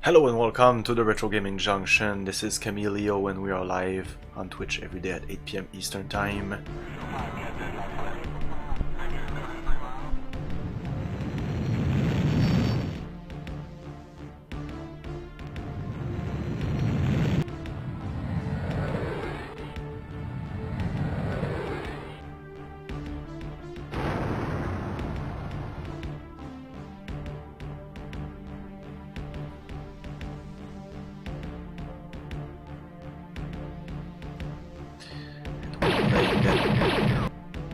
Hello and welcome to the Retro Gaming Junction. This is Camilio and we are live on Twitch every day at 8 PM Eastern Time.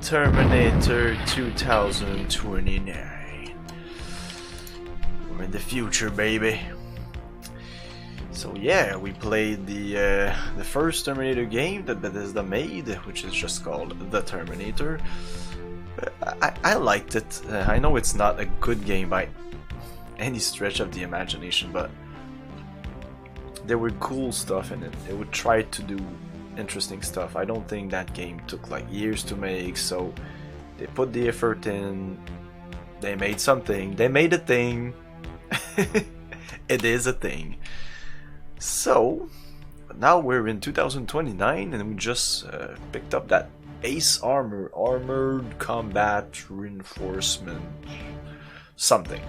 Terminator 2029. We're in the future, baby. So yeah, we played the first Terminator game that Bethesda made, which is just called The Terminator. I liked it. I know it's not a good game by any stretch of the imagination, but there were cool stuff in it. It would try to do interesting stuff. I don't think that game took like years to make, so they put the effort in, they made something, they made a thing. It is a thing. So now we're in 2029 and we just picked up that Ace Armored Combat Reinforcement something,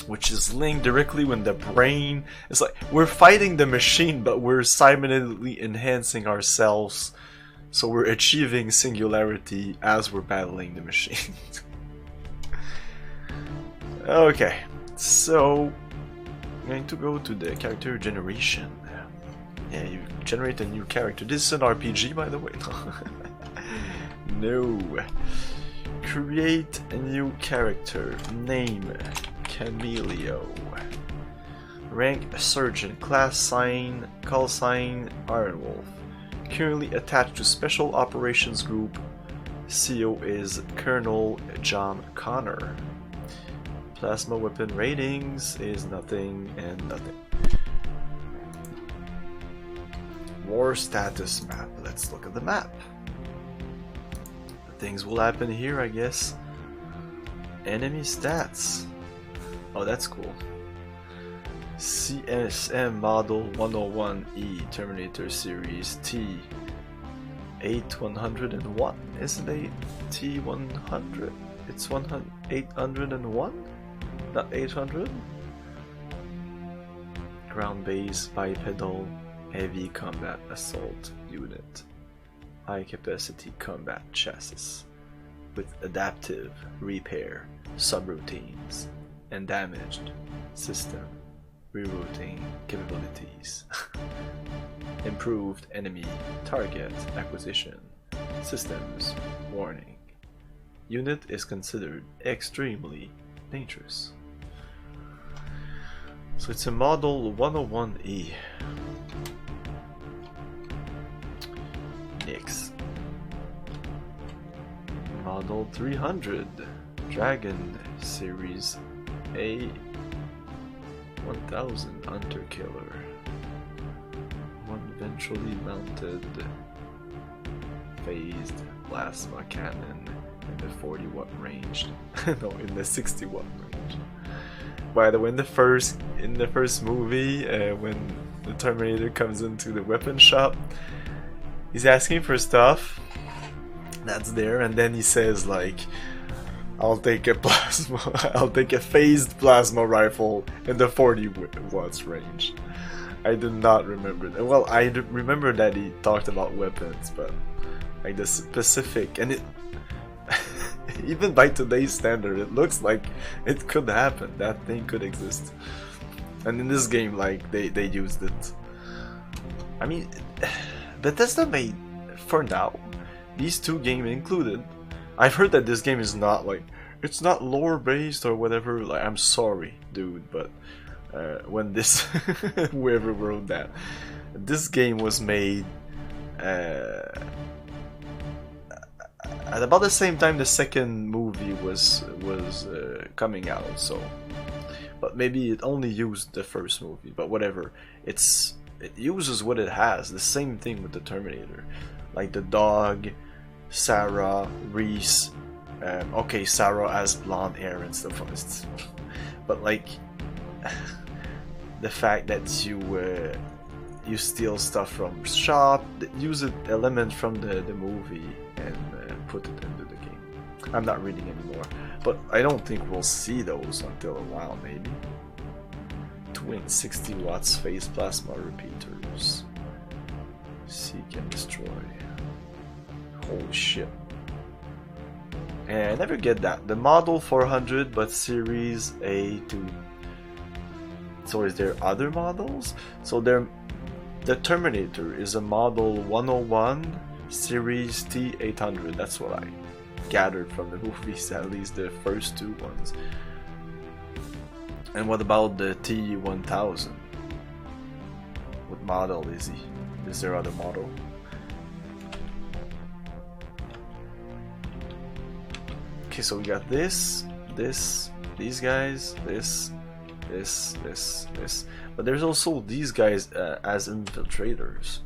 which is linked directly with the brain. It's like we're fighting the machine, but we're simultaneously enhancing ourselves, so we're achieving singularity as we're battling the machine. Okay, so I'm going to go to the character generation. Yeah, you generate a new character. This is an RPG, by the way. No. Create a new character. Name Camilio. Rank Surgeon. Class sign, call sign Iron Wolf. Currently attached to Special Operations Group. CO is Colonel John Connor. Plasma weapon ratings is nothing and nothing. War status map. Let's look at the map. Things will happen here, I guess. Enemy stats. Oh, that's cool. CSM Model 101E Terminator Series T 8101. Isn't it T100? It's 801? Not 800? Ground base bipedal heavy combat assault unit. High capacity combat chassis with adaptive repair subroutines and damaged system rerouting capabilities. Improved enemy target acquisition systems warning. Unit is considered extremely dangerous. So it's a Model 101E. Next. Model 300 Dragon Series A 1000 Hunter Killer. One ventrally mounted phased plasma cannon in the 40 watt range. No, in the 60 watt range. By the way, in the first movie, when the Terminator comes into the weapon shop, he's asking for stuff that's there, and then he says like, I'll take a phased plasma rifle in the 40 watts range. I did not remember that. Well, I remember that he talked about weapons, but like the specific, and it even by today's standard, it looks like it could happen. That thing could exist. And in this game, like they used it. I mean, Bethesda made, for now, these two games included. I've heard that this game is not like, it's not lore based or whatever. Like, I'm sorry, dude, but when this whoever wrote that, this game was made at about the same time the second movie was coming out. So, but maybe it only used the first movie. But whatever, it uses what it has. The same thing with the Terminator, like the dog, Sarah, Reese. Okay, Sarah has blonde hair and stuff, but like the fact that you steal stuff from shop, use an element from the movie and put it into the game. I'm not reading anymore, but I don't think we'll see those until a while, maybe. Twin 60 watts phase plasma repeaters. Seek and destroy. Holy shit. And I never get that. The model 400, but series A to... So is there other models? So the Terminator is a model 101 series T800. That's what I gathered from the movies, at least the first two ones. And what about the T1000? What model is he? Is there other model? Okay, so we got this, these guys, this, but there's also these guys as infiltrators.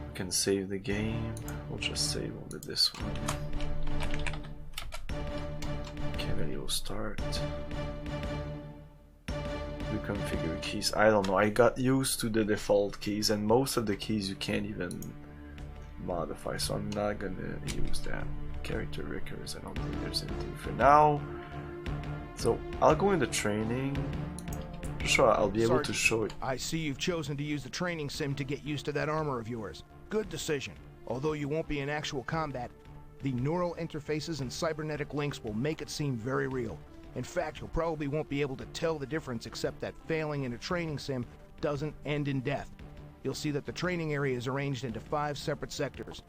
We can save the game. We'll just save only this one. Cameo start. Reconfigure keys. I don't know. I got used to the default keys, and most of the keys you can't even modify, so I'm not gonna use that. Character records, I don't think there's anything for now. So I'll go into training. Sure, I'll be able to show it. I see you've chosen to use the training sim to get used to that armor of yours. Good decision. Although you won't be in actual combat, the neural interfaces and cybernetic links will make it seem very real. In fact, you probably won't be able to tell the difference, except that failing in a training sim doesn't end in death. You'll see that the training area is arranged into 5 separate sectors.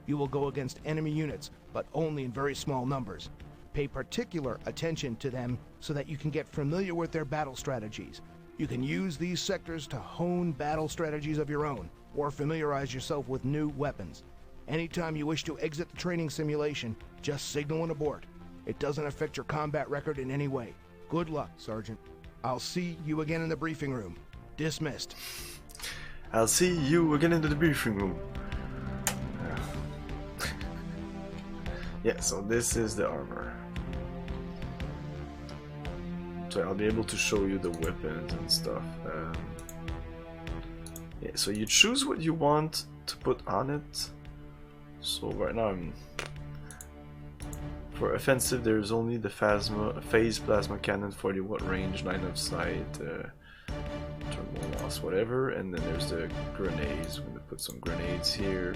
You will go against enemy units, but only in very small numbers. Pay particular attention to them so that you can get familiar with their battle strategies. You can use these sectors to hone battle strategies of your own, or familiarize yourself with new weapons. Anytime you wish to exit the training simulation, just signal an abort. It doesn't affect your combat record in any way. Good luck, Sergeant. I'll see you again in the briefing room. Dismissed. I'll see you again in the briefing room. Yeah, so this is the armor. So I'll be able to show you the weapons and stuff. Yeah, so you choose what you want to put on it. So right now for offensive there's only the phase plasma cannon, 40 watt range, 9 of sight, thermal loss, whatever, and then there's the grenades. We're gonna put some grenades here.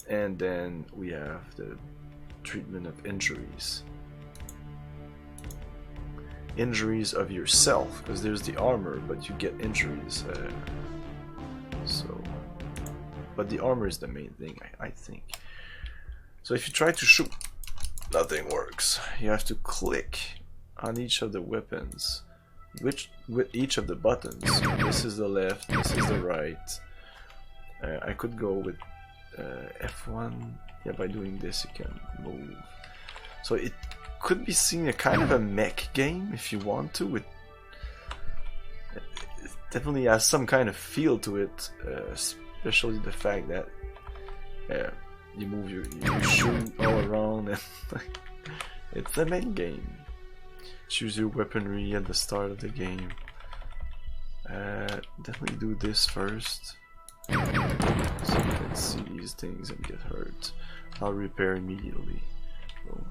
And then we have the treatment of injuries. Injuries of yourself, because there's the armor, but you get injuries. But the armor is the main thing, I think. So if you try to shoot, nothing works. You have to click on each of the weapons, with each of the buttons. This is the left, this is the right. I could go with F1. Yeah, by doing this you can move. So it could be seen a kind of a mech game if you want to. It definitely has some kind of feel to it, especially the fact that you move you shoot all around, and it's a mech game. Choose your weaponry at the start of the game. Definitely do this first, so you can see these things and get hurt. I'll repair immediately. Boom.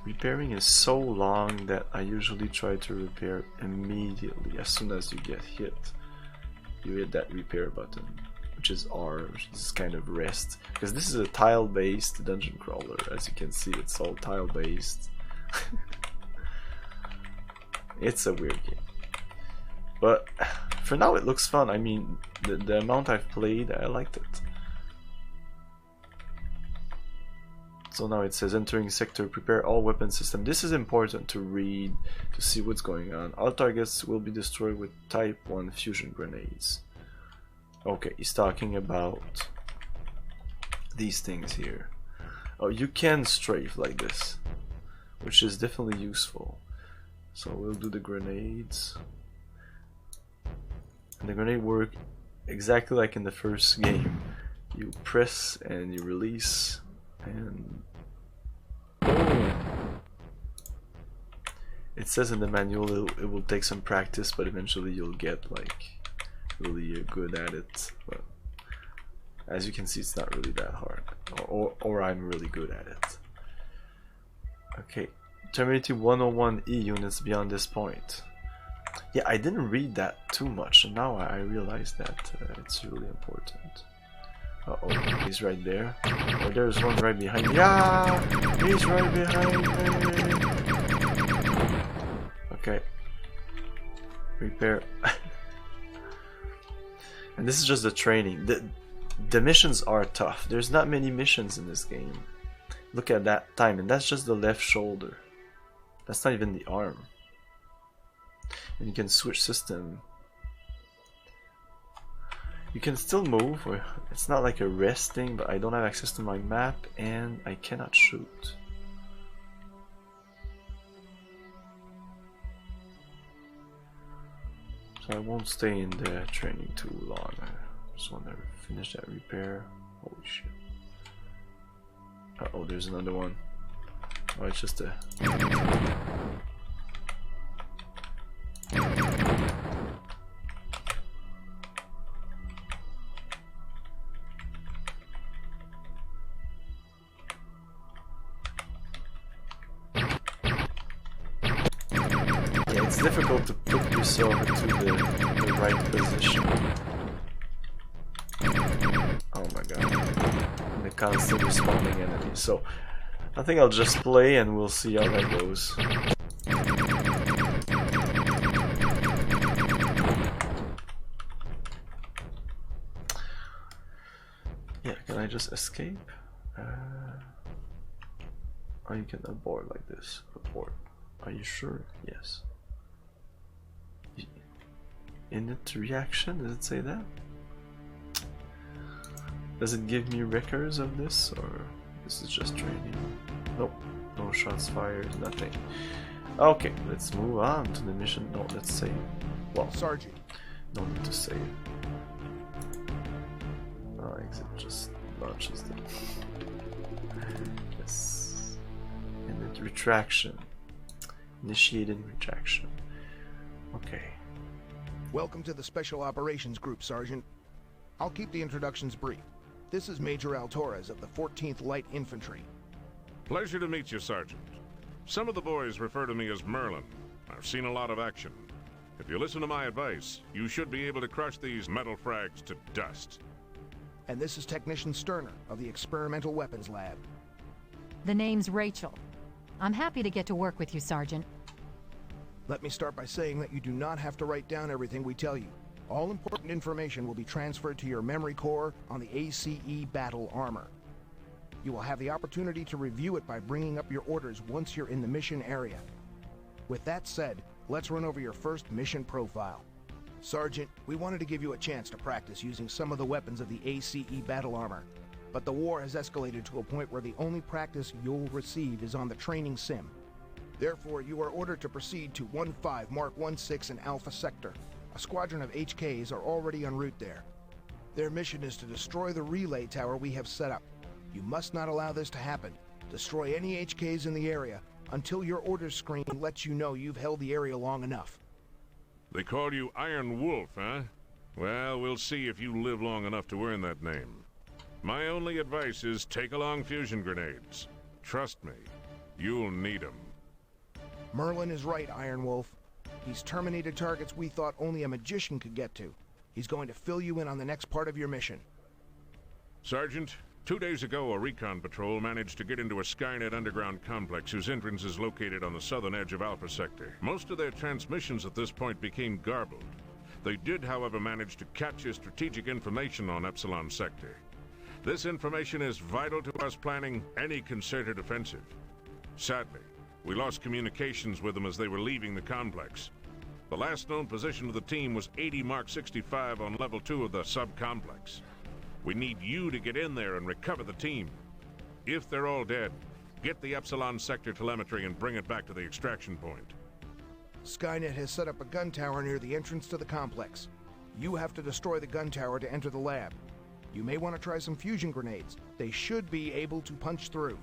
Repairing is so long that I usually try to repair immediately. As soon as you get hit, you hit that repair button, which is R, which is kind of rest, because this is a tile-based dungeon crawler. As you can see, it's all tile-based. It's a weird game, but for now it looks fun. I mean, the amount I've played, I liked it. So now it says entering sector, prepare all weapon system. This is important to read to see what's going on. All targets will be destroyed with type 1 fusion grenades. Okay, he's talking about these things here. Oh, you can strafe like this, which is definitely useful. So we'll do the grenades. And the grenade work exactly like in the first game. You press and you release, and boom! It says in the manual it will take some practice, but eventually you'll get like really good at it. But as you can see, it's not really that hard, or I'm really good at it. Okay, Terminator 101E units beyond this point. Yeah, I didn't read that too much, and now I realize that it's really important. Uh-oh, he's right there. Oh, there's one right behind me. Yeah, he's right behind me. Okay. Repair. And this is just the training. The missions are tough. There's not many missions in this game. Look at that time, and that's just the left shoulder. That's not even the arm. And you can switch system. You can still move. It's not like a rest thing, but I don't have access to my map and I cannot shoot. So I won't stay in the training too long. I just want to finish that repair. Holy shit. Uh-oh, there's another one. Oh, it's just a... It's difficult to put yourself into the right position. Oh my god. And the constant respawning enemies. So I think I'll just play and we'll see how that goes. Yeah, can I just escape? Oh, you can abort like this. Abort. Are you sure? Yes. Init reaction? Does it say that? Does it give me records of this, or this is just training? Nope. No shots fired, nothing. Okay, let's move on to the mission. No, let's save. Well, Sergeant. No need to save. Oh, exit just launches them. Yes. Init retraction. Initiating retraction. Okay. Welcome to the Special Operations Group, Sergeant. I'll keep the introductions brief. This is Major Altorez of the 14th Light Infantry. Pleasure to meet you, Sergeant. Some of the boys refer to me as Merlin. I've seen a lot of action. If you listen to my advice, you should be able to crush these metal frags to dust. And this is Technician Sterner of the Experimental Weapons Lab. The name's Rachel. I'm happy to get to work with you, Sergeant. Let me start by saying that you do not have to write down everything we tell you. All important information will be transferred to your memory core on the ACE Battle Armor. You will have the opportunity to review it by bringing up your orders once you're in the mission area. With that said, let's run over your first mission profile. Sergeant, we wanted to give you a chance to practice using some of the weapons of the ACE Battle Armor, but the war has escalated to a point where the only practice you'll receive is on the training sim. Therefore, you are ordered to proceed to 1-5 Mark 1-6 in Alpha Sector. A squadron of HKs are already en route there. Their mission is to destroy the relay tower we have set up. You must not allow this to happen. Destroy any HKs in the area until your orders screen lets you know you've held the area long enough. They call you Iron Wolf, huh? Well, we'll see if you live long enough to earn that name. My only advice is take along fusion grenades. Trust me, you'll need them. Merlin is right, Iron Wolf. He's terminated targets we thought only a magician could get to. He's going to fill you in on the next part of your mission. Sergeant, 2 days ago a recon patrol managed to get into a Skynet underground complex whose entrance is located on the southern edge of Alpha Sector. Most of their transmissions at this point became garbled. They did, however, manage to capture strategic information on Epsilon Sector. This information is vital to us planning any concerted offensive. Sadly, we lost communications with them as they were leaving the complex. The last known position of the team was 80 Mark 65 on level 2 of the sub-complex. We need you to get in there and recover the team. If they're all dead, get the Epsilon Sector telemetry and bring it back to the extraction point. Skynet has set up a gun tower near the entrance to the complex. You have to destroy the gun tower to enter the lab. You may want to try some fusion grenades. They should be able to punch through.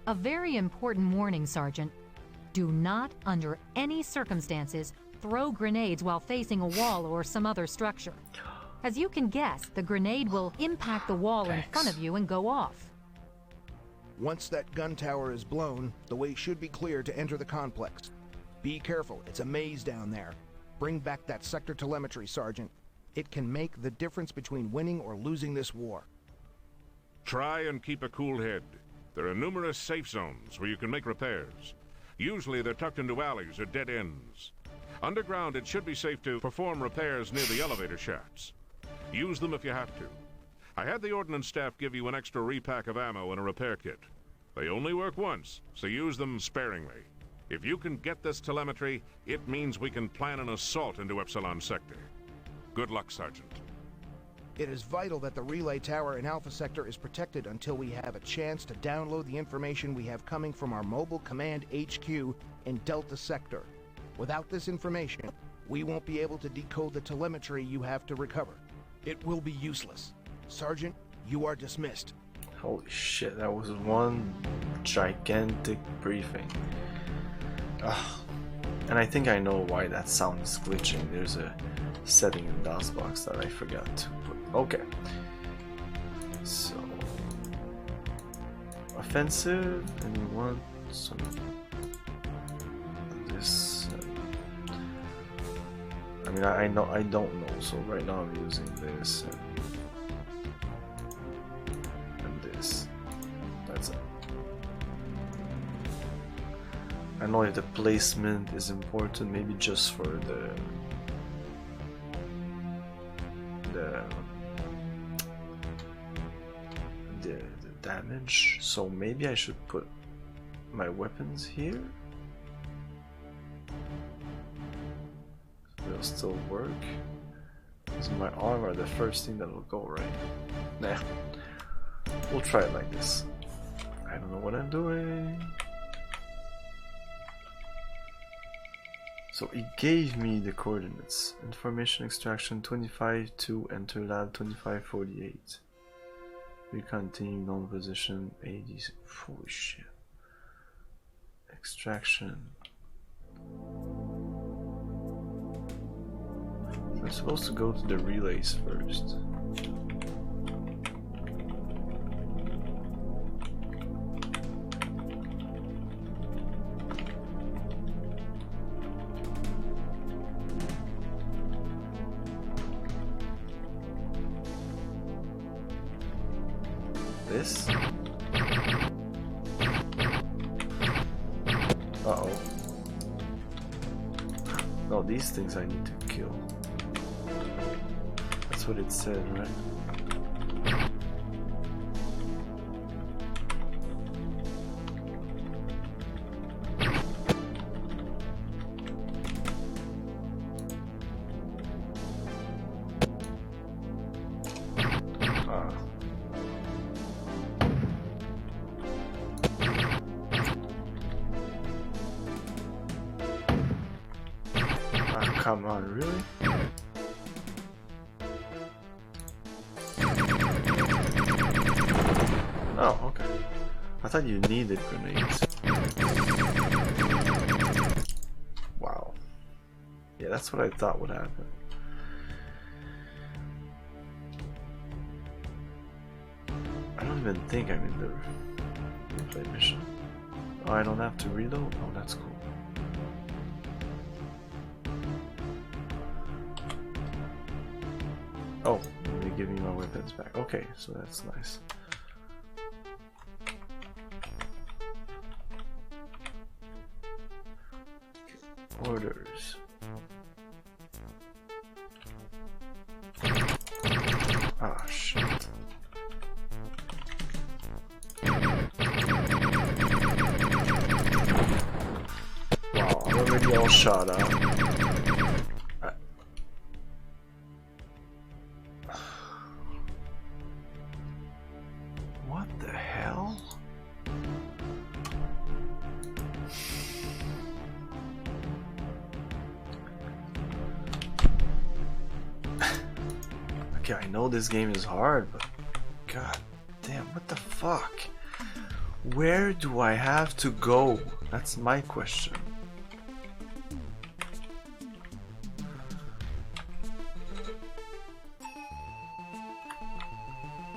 A very important warning, Sergeant. Do not, under any circumstances, throw grenades while facing a wall or some other structure. As you can guess, the grenade will impact the wall in front of you and go off. Once that gun tower is blown, the way should be clear to enter the complex. Be careful, it's a maze down there. Bring back that sector telemetry, Sergeant. It can make the difference between winning or losing this war. Try and keep a cool head. There are numerous safe zones where you can make repairs. Usually they're tucked into alleys or dead ends. Underground, it should be safe to perform repairs near the elevator shafts. Use them if you have to. I had the ordnance staff give you an extra repack of ammo and a repair kit. They only work once, so use them sparingly. If you can get this telemetry, it means we can plan an assault into Epsilon Sector. Good luck, Sergeant. It is vital that the relay tower in Alpha Sector is protected until we have a chance to download the information we have coming from our mobile command HQ in Delta Sector. Without this information, we won't be able to decode the telemetry you have to recover. It will be useless. Sergeant, you are dismissed. Holy shit, that was one gigantic briefing. Ugh. And I think I know why that sound is glitching. There's a setting in DOSBOX that I forgot to put. Okay. So offensive, and we want some this. I mean, I don't know. So right now I'm using this and this. That's it. I know if the placement is important, maybe just for the damage. So maybe I should put my weapons here. They'll still work. Is my armor the first thing that will go right? Nah. We'll try it like this. I don't know what I'm doing. So it gave me the coordinates. Information extraction 25 to enter lab 2548. We continue known position 80. Holy shit. Extraction. I'm supposed to go to the relays first. This? Uh-oh. No, these things I need to kill. That's what it said, right? Come on, really? Oh, okay. I thought you needed grenades. Wow. Yeah, that's what I thought would happen. I don't even think I'm in the replay mission. Oh, I don't have to reload? Oh, that's cool. Oh, they give me my weapons back. Okay, so that's nice. Orders. Ah, shit. Wow, I'm already all shot up. What the hell? Okay, I know this game is hard, but god damn, what the fuck? Where do I have to go? That's my question.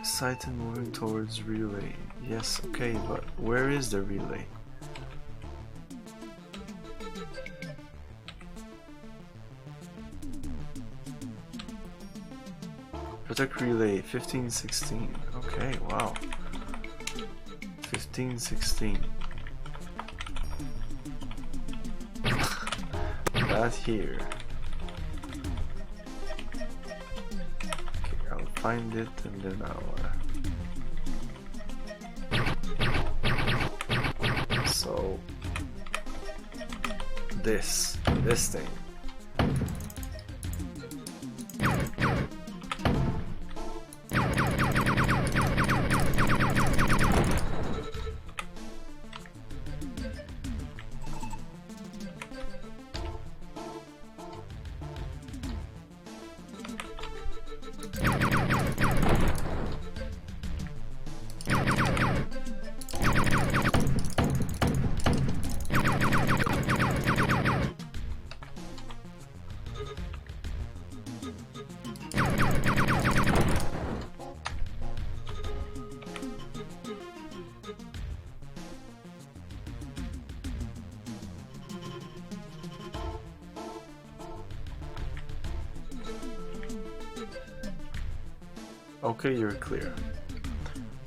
Sight and moving towards relay. Yes, okay, but where is the relay? Protect relay 1516. Okay, wow. 1516. That here. Okay, I'll find it and then I'll. So this thing. Okay, you're clear.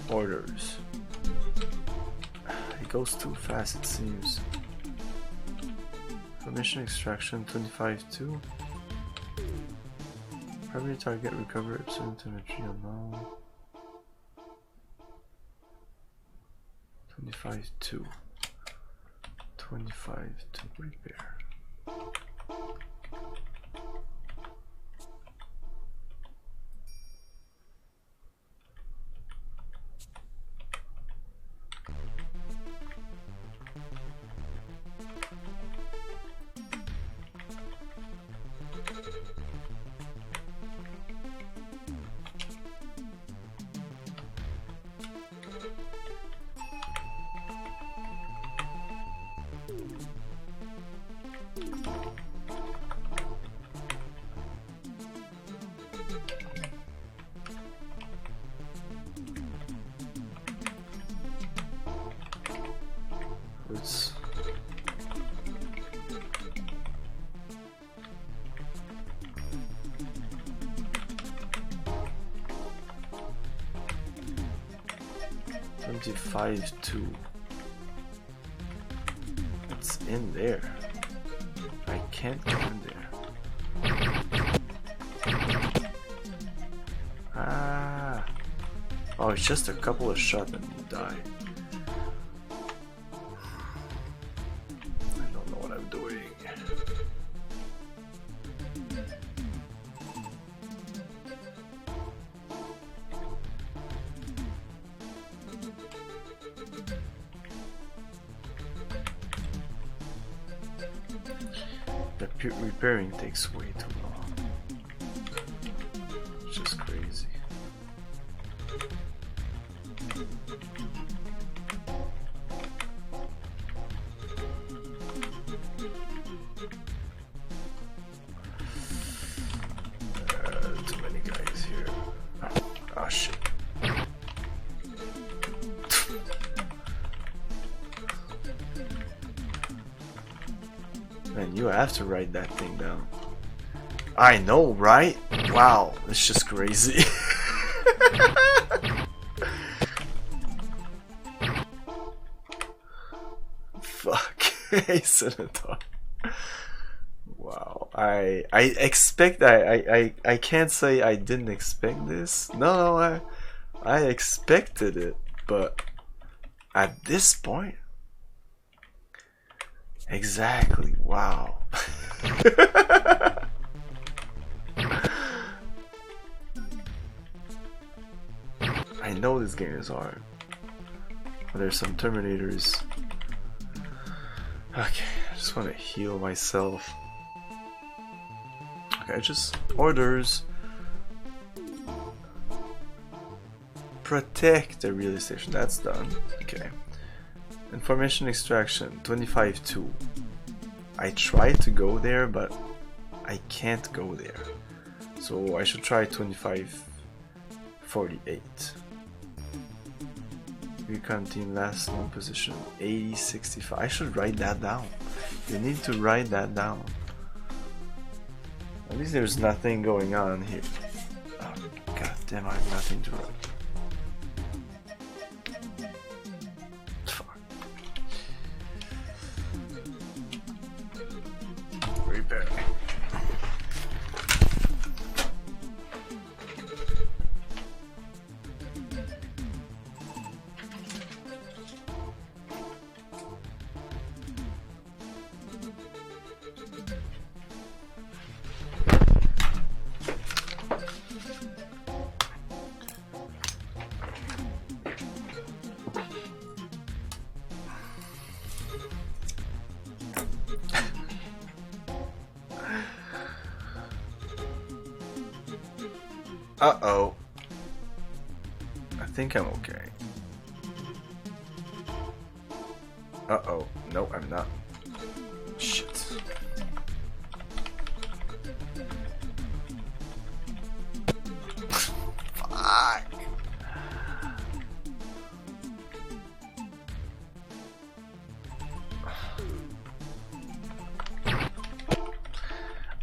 Orders. It goes too fast, it seems. Permission extraction 25-2. Primary target recover absolute energy unknown. 25-2. 25 to repair. It's 25-2. It's in there. I can't get in there. Ah. Oh, it's just a couple of shots and you die. I don't know what I'm doing. The repairing takes way too long. It's just crazy. Too many guys here. Oh shit. Man, you have to write that thing down. I know, right? Wow, it's just crazy. Fuck. Senator. Wow. I expect I can't say I didn't expect this. No, I expected it, but at this point, exactly. Wow. I know this game is hard. But there's some Terminators. Okay, I just want to heal myself. Okay, just orders. Protect the relay station. That's done. Okay. Information extraction 25-2. I tried to go there, but I can't go there. So I should try 25-48. Recon team last known position 80-65. I should write that down. You need to write that down. At least there's nothing going on here. Oh, God damn, I have nothing to write. Fuck. Repair. Uh-oh. I think I'm okay. Uh-oh. No, I'm not. Shit. Fuck.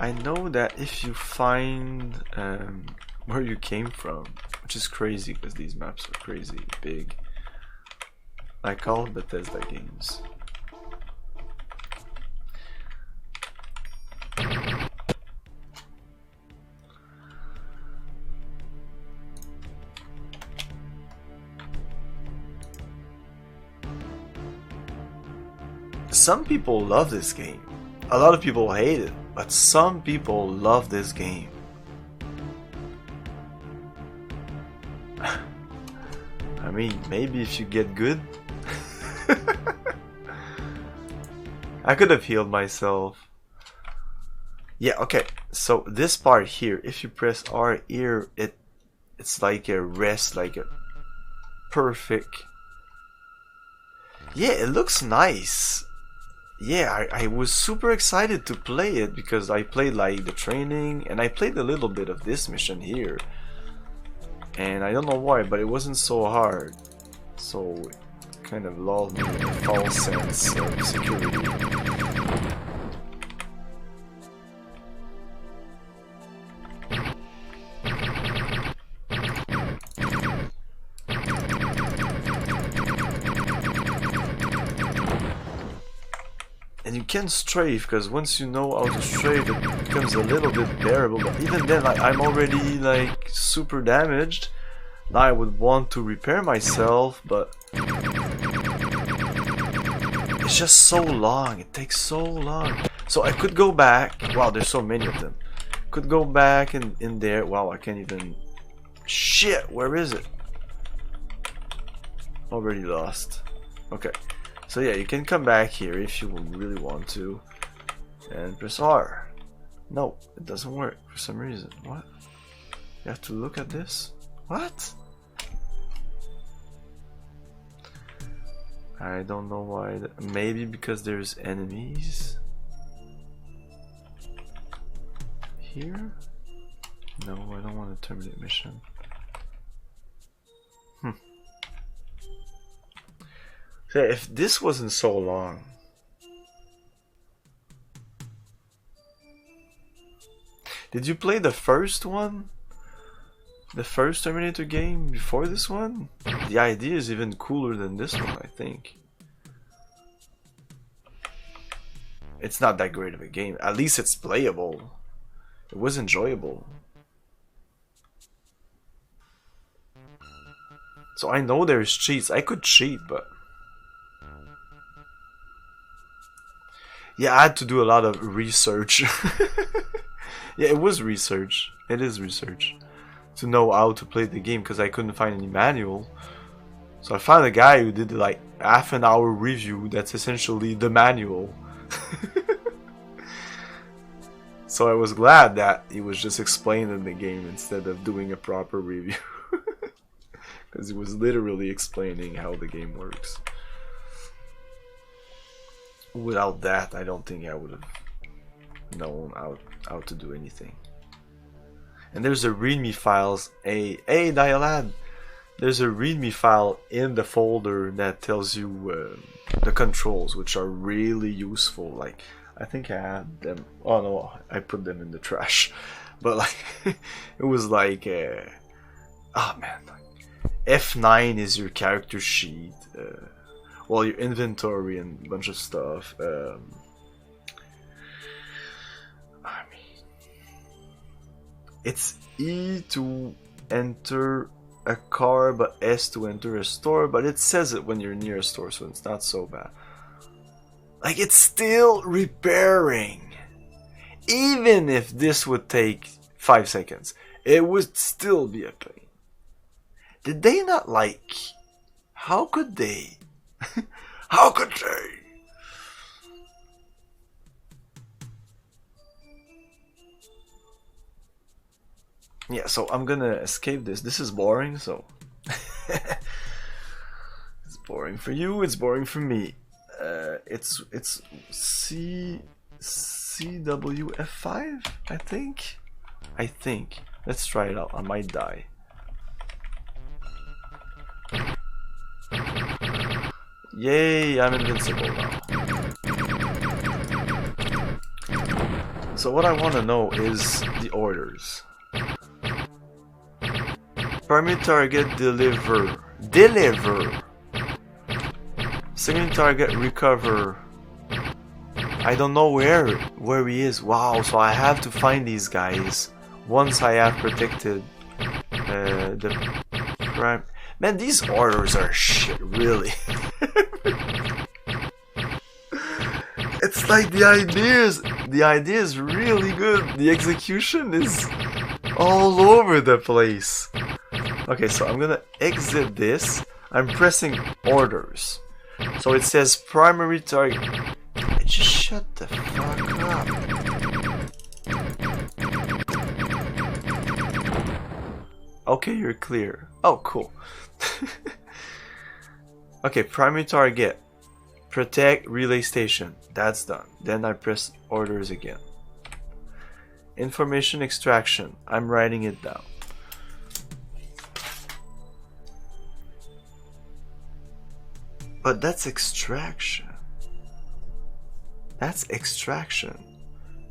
I know that if you find where you came from, which is crazy because these maps are crazy big, like all Bethesda games. Some people love this game. A lot of people hate it, but some people love this game. I mean, maybe if you get good. I could have healed myself. Yeah, okay. So this part here, if you press R here, it's like a rest, like a perfect. Yeah, it looks nice. Yeah, I was super excited to play it because I played like the training and I played a little bit of this mission here. And I don't know why, but it wasn't so hard. So it kind of lulled me in a false sense of security. And you can strafe, because once you know how to strafe, it becomes a little bit bearable. But even then, I'm already like super damaged. Now I would want to repair myself, but it's just so long. It takes so long. So I could go back. Wow, there's so many of them. Could go back in there. Wow, I can't even. Shit, where is it? Already lost. Okay. So yeah, you can come back here if you really want to, and press R. No, it doesn't work for some reason. What? You have to look at this? What? I don't know why. Maybe because there's enemies here? No, I don't want to terminate mission. Yeah, if this wasn't so long. Did you play the first one? The first Terminator game before this one? The idea is even cooler than this one, I think. It's not that great of a game. At least it's playable. It was enjoyable. So I know there's cheats. I could cheat, but... yeah, I had to do a lot of research. Yeah, it was research. It is research. To know how to play the game, because I couldn't find any manual. So I found a guy who did like half an hour review that's essentially the manual. So I was glad that he was just explaining the game instead of doing a proper review. Because he was literally explaining how the game works. without that, I don't think I would have known how to do anything. And there's a readme files. Hey, Dialad! There's a readme file in the folder that tells you the controls, which are really useful. Like, I think I had them. Oh no, I put them in the trash. But like, it was like, oh man, F9 is your character sheet. Well, your inventory and a bunch of stuff. I mean, it's E to enter a car, but S to enter a store. But it says it when you're near a store, so it's not so bad. Like, it's still repairing. Even if this would take 5 seconds, it would still be a pain. Did they not like... How could they? How could they? Yeah, so I'm gonna escape this. This is boring, so... It's boring for you, it's boring for me. It's CWF5, I think. Let's try it out. I might die. Yay, I'm invincible now. So what I want to know is the orders. Primary target, deliver. Second target, recover. I don't know where he is. Wow, so I have to find these guys once I have protected the prime. Man, these orders are shit, really. It's like the idea is really good. The execution is all over the place. Okay, so I'm gonna exit this. I'm pressing orders. So it says primary target. Just shut the fuck up. Okay, you're clear. Oh, cool. Okay, primary target. Protect relay station. That's done. Then I press orders again. Information extraction. I'm writing it down. But that's extraction. That's extraction.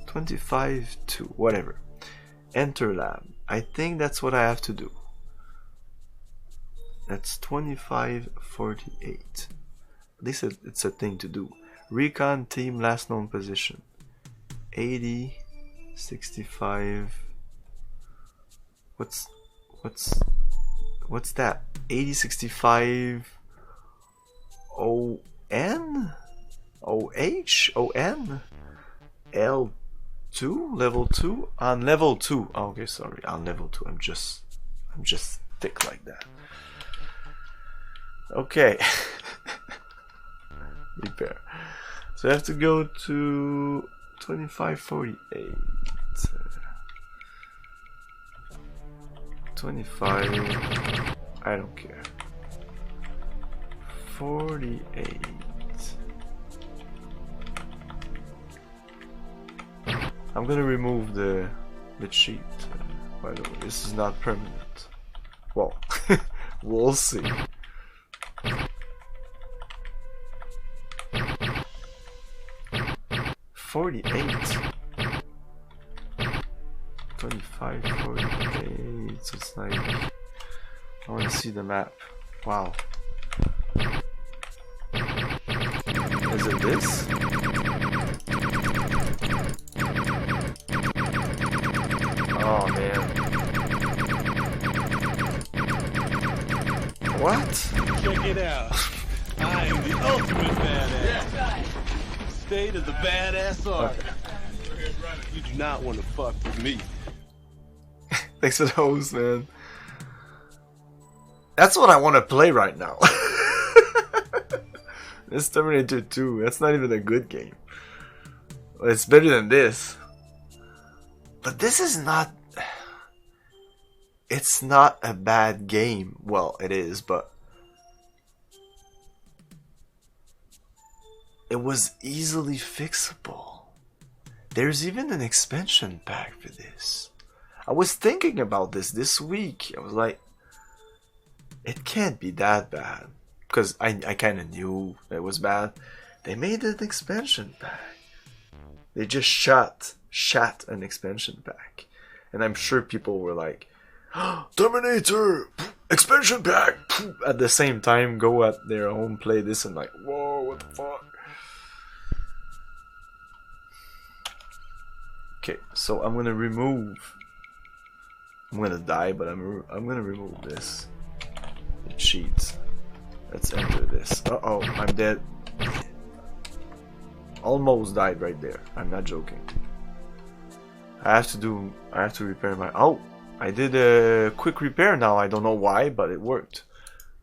25 to whatever. Enter lab. I think that's what I have to do. That's 2548. At least it's a thing to do. Recon team last known position. 80, 65. What's that? 80, 65. O-N? O-H? O-N? L2? Level 2? On level 2. Oh, okay, sorry. On level 2. I'm just thick like that. Okay. Repair. So I have to go to 2548. 25. I don't care. 48. I'm gonna remove the cheat. By the way, this is not permanent. Well, we'll see. 48. 25, 48. So it's like, I want to see the map. Wow. Is it this? Oh man. What? Check it out. I am the ultimate badass. State of the badass art. You do not want to fuck with me. Thanks for the hose, man. That's what I want to play right now. This Terminator 2, that's not even a good game. It's better than this. But this is not... It's not a bad game. Well, it is, but... it was easily fixable. There's even an expansion pack for this. I was thinking about this week. I was like, it can't be that bad. Because I kind of knew it was bad. They made an expansion pack. They just shot an expansion pack. And I'm sure people were like, Terminator! Expansion pack! At the same time, go at their home, play this, and like, whoa, what the fuck? Okay, so I'm gonna remove. I'm gonna die, but I'm gonna remove this. It cheats. Let's enter this. Uh-oh, I'm dead. Almost died right there. I'm not joking. I have to repair my... Oh! I did a quick repair now. I don't know why, but it worked.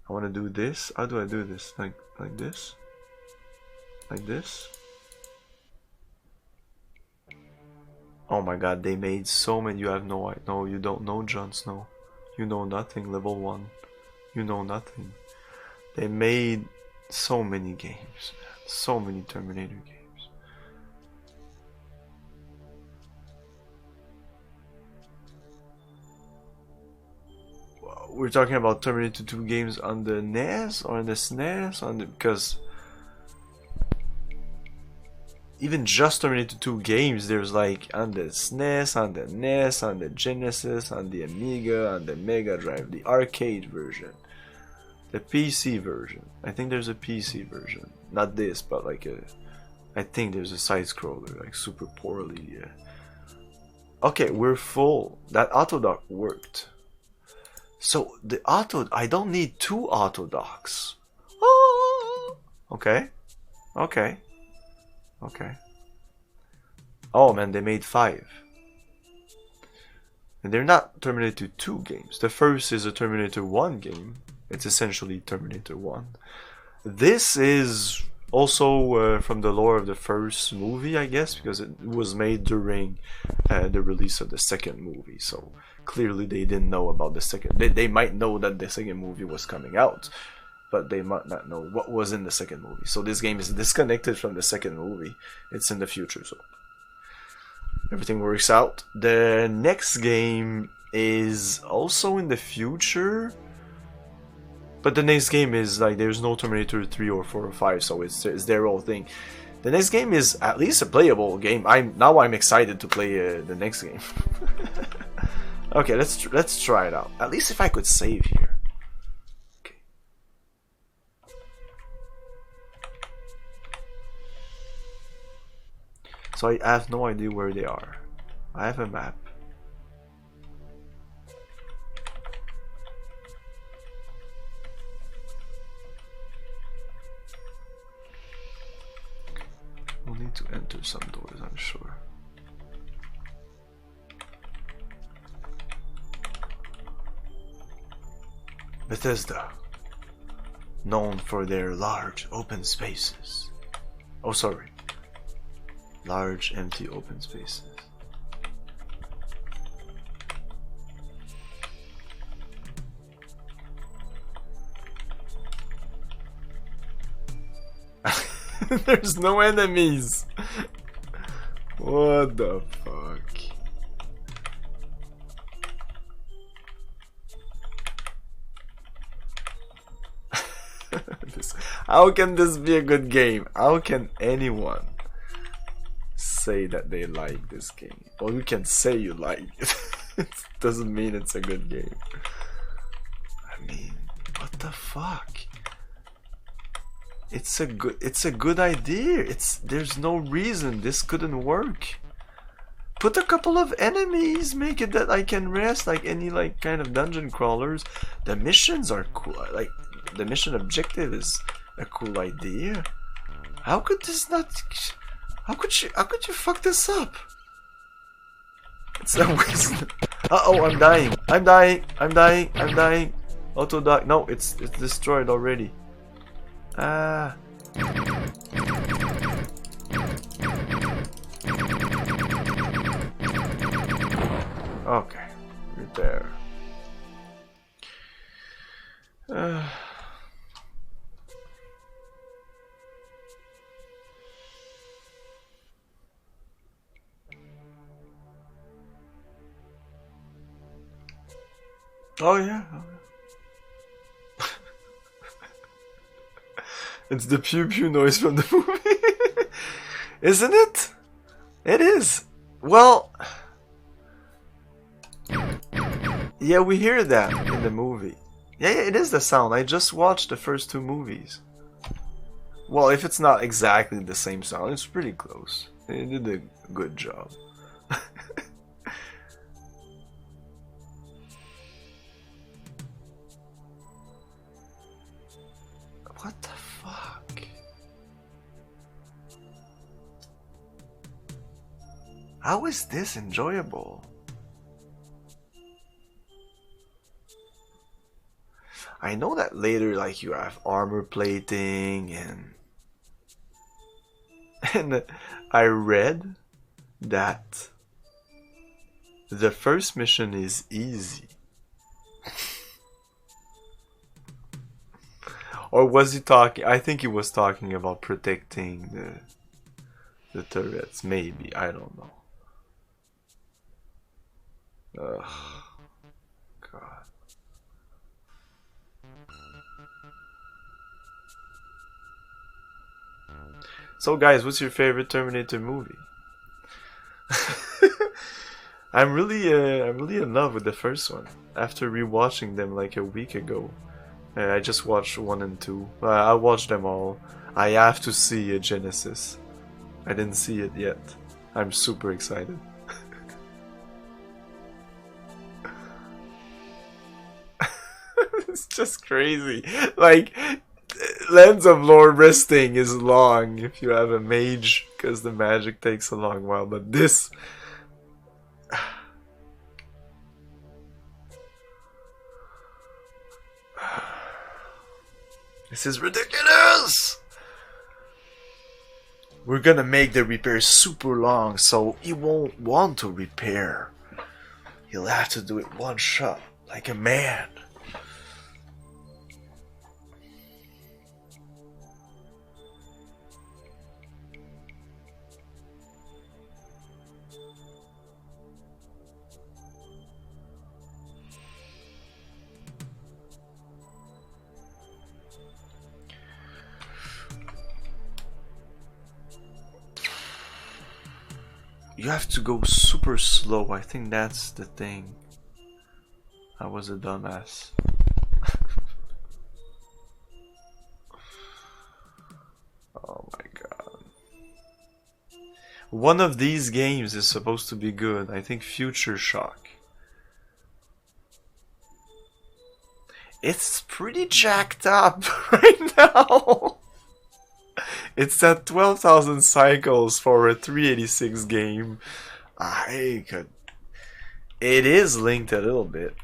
I want to do this. How do I do this? Like this? Like this? Oh my god, they made so many. You have no... No, you don't know, Jon Snow. You know nothing. Level 1. You know nothing. They made so many games, man. So many Terminator games. We're talking about Terminator 2 games on the NES or on the SNES, because even just Terminator 2 games, there's like on the SNES, on the NES, on the Genesis, on the Amiga, on the Mega Drive, the arcade version, the PC version. I think there's a PC version, not this, but like I think there's a side scroller, like super poorly. Yeah. Okay, we're full. That auto dock worked. So the I don't need 2 auto docks. Oh, okay. Oh man, they made 5. And they're not Terminator 2 games. The first is a Terminator 1 game. It's essentially Terminator 1. This is also from the lore of the first movie, I guess, because it was made during the release of the second movie. So clearly they didn't know about the second. They might know that the second movie was coming out, but they might not know what was in the second movie. So this game is disconnected from the second movie. It's in the future, so everything works out. The next game is also in the future, but the next game is like there's no Terminator 3 or 4 or 5, so it's their own thing. The next game is at least a playable game. I'm excited to play the next game. Okay, let's try it out. At least if I could save here. Okay. So I have no idea where they are. I have a map. We'll need to enter some doors, I'm sure. Bethesda, known for their large open spaces. Oh, sorry. Large empty open spaces. There's no enemies. What the fuck? How can this be a good game? How can anyone say that they like this game? Well, you can say you like it. It doesn't mean it's a good game. I mean, what the fuck? It's a good idea. There's no reason this couldn't work. Put a couple of enemies, make it that I can rest like any like kind of dungeon crawlers. The missions are cool. Like the mission objective is a cool idea. How could this not? How could you fuck this up? It's a waste. Uh-oh, I'm dying. I'm dying. Auto dock. No, it's destroyed already. Ah. Okay, you're there. Oh yeah. It's the pew pew noise from the movie. Isn't it? It is. Well, yeah, we hear that in the movie. Yeah, it is the sound. I just watched the first two movies. Well, if it's not exactly the same sound, it's pretty close. They did a good job. What the fuck? How is this enjoyable? I know that later, like, you have armor plating and I read that the first mission is easy. Or was he talking? I think he was talking about protecting the turrets. Maybe, I don't know. Ugh, God. So, guys, what's your favorite Terminator movie? I'm really in love with the first one. After rewatching them like a week ago. I just watched 1 and 2. I watched them all. I have to see a Genesis. I didn't see it yet. I'm super excited. It's just crazy. Like, Lens of Lore resting is long if you have a mage, because the magic takes a long while. But this... This is ridiculous! We're gonna make the repair super long, so he won't want to repair. He'll have to do it one shot, like a man. You have to go super slow. I think that's the thing. I was a dumbass. Oh my god. One of these games is supposed to be good. I think Future Shock. It's pretty jacked up right now. It's at 12,000 cycles for a 386 game. I could... It is linked a little bit.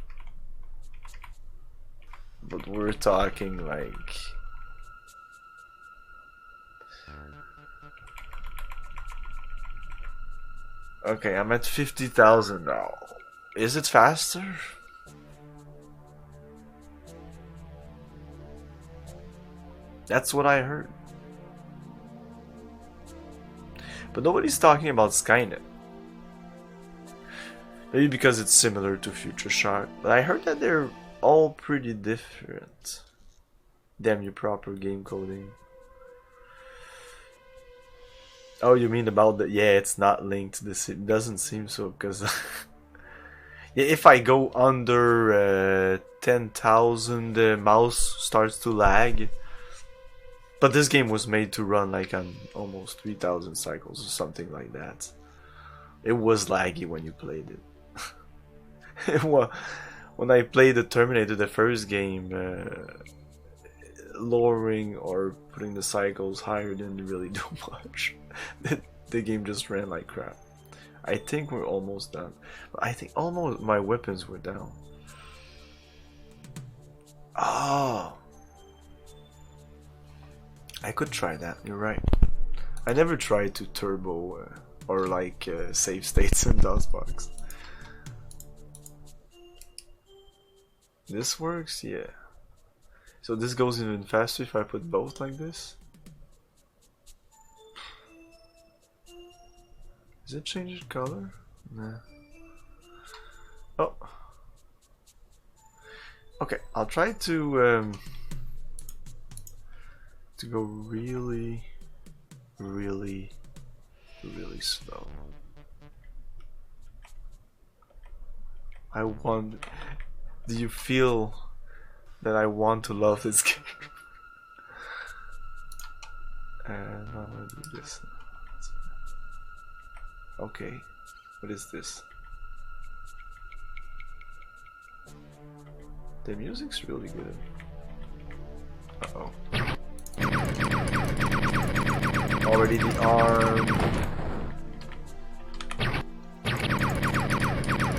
But we're talking like... Okay, I'm at 50,000 now. Is it faster? That's what I heard. But nobody's talking about Skynet. Maybe because it's similar to Future Shock. But I heard that they're all pretty different. Damn you, proper game coding. Oh, you mean about the... Yeah, it's not linked. It doesn't seem so, because... yeah, if I go under 10,000, the mouse starts to lag. But this game was made to run like on almost 3,000 cycles or something like that. It was laggy when you played it. When I played the Terminator, the first game, lowering or putting the cycles higher didn't really do much. The game just ran like crap. I think we're almost done. I think almost my weapons were down. Oh. I could try that, you're right. I never tried to turbo or like save states in DOSBOX. This works? Yeah. So this goes even faster if I put both like this? Does it change the color? Nah. Oh. Okay, I'll try to go really slow. Do you feel that I want to love this game? And I'm gonna do this. Okay, what is this? The music's really good. Uh-oh. Already the arm.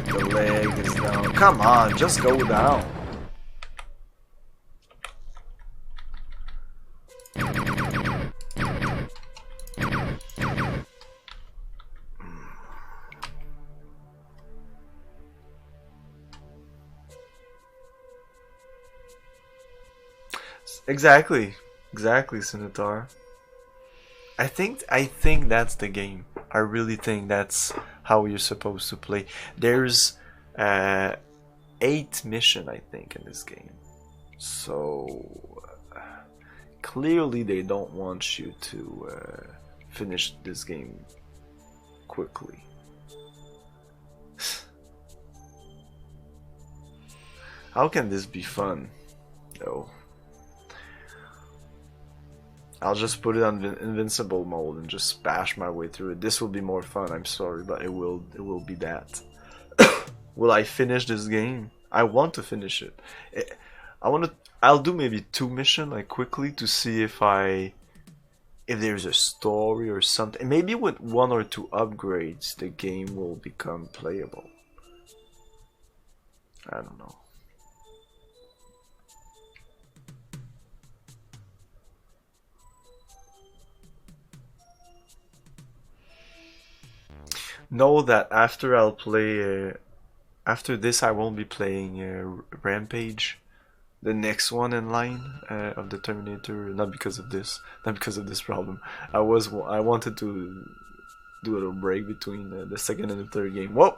The leg is down. Come on, just go down. Exactly, Senator. I think that's the game. I really think that's how you're supposed to play. There's 8 missions, I think, in this game. So clearly they don't want you to finish this game quickly. How can this be fun? No. I'll just put it on Invincible Mode and just bash my way through it. This will be more fun, I'm sorry, but it will be that. Will I finish this game? I want to finish it. I'll do maybe 2 missions like quickly to see if there's a story or something. Maybe with 1 or 2 upgrades the game will become playable. I don't know. Know that after I'll play after this I won't be playing Rampage, the next one in line of the Terminator. Not because of this problem. I wanted to do a little break between the second and the third game. Whoa.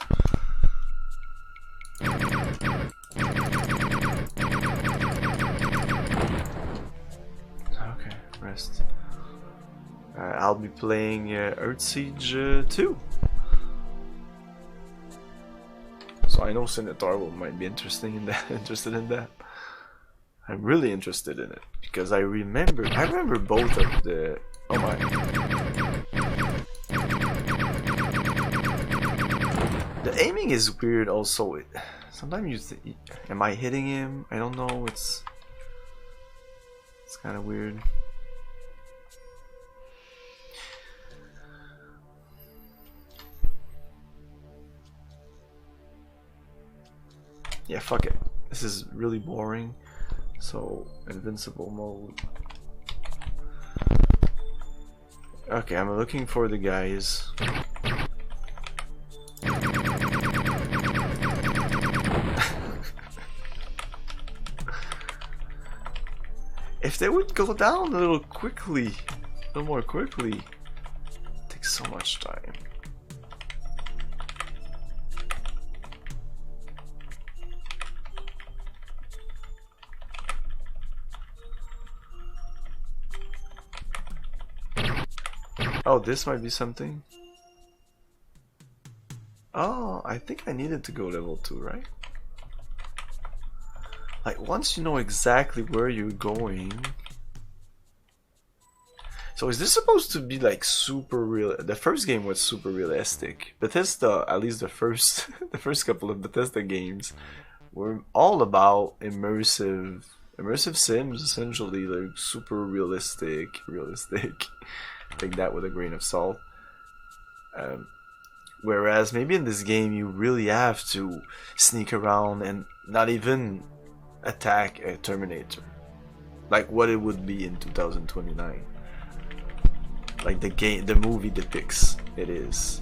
Okay, rest. I'll be playing Earthsiege 2. So I know Senator might be interested in that. I'm really interested in it because I remember both of the. Oh my! The aiming is weird. Also, sometimes you think, am I hitting him? I don't know. It's kind of weird. Yeah, fuck it. This is really boring. So, Invincible Mode. Okay, I'm looking for the guys. If they would go down a little more quickly. It takes so much time. Oh, this might be something. Oh, I think I needed to go level 2, right? Like, once you know exactly where you're going. So is this supposed to be like super real? The first game was super realistic. Bethesda, at least the first couple of Bethesda games, were all about immersive sims, essentially, like super realistic. Take that with a grain of salt. Whereas maybe in this game you really have to sneak around and not even attack a Terminator, like what it would be in 2029. Like the movie depicts it is.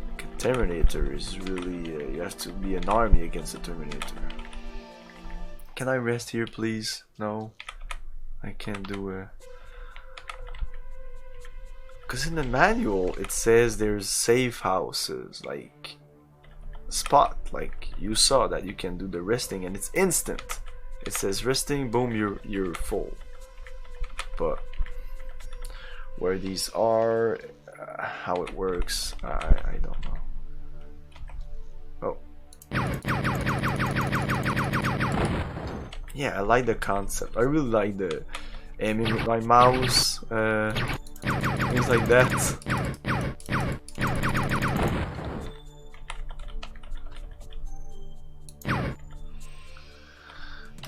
Like a Terminator is really you have to be an army against a Terminator. Can I rest here, please? No, I can't do it. Because in the manual it says there's safe houses, like spot, like you saw that you can do the resting and it's instant. It says resting, boom, you're full. But where these are, how it works, I don't know. Oh. Yeah, I like the concept. I really like the aiming with my mouse, things like that.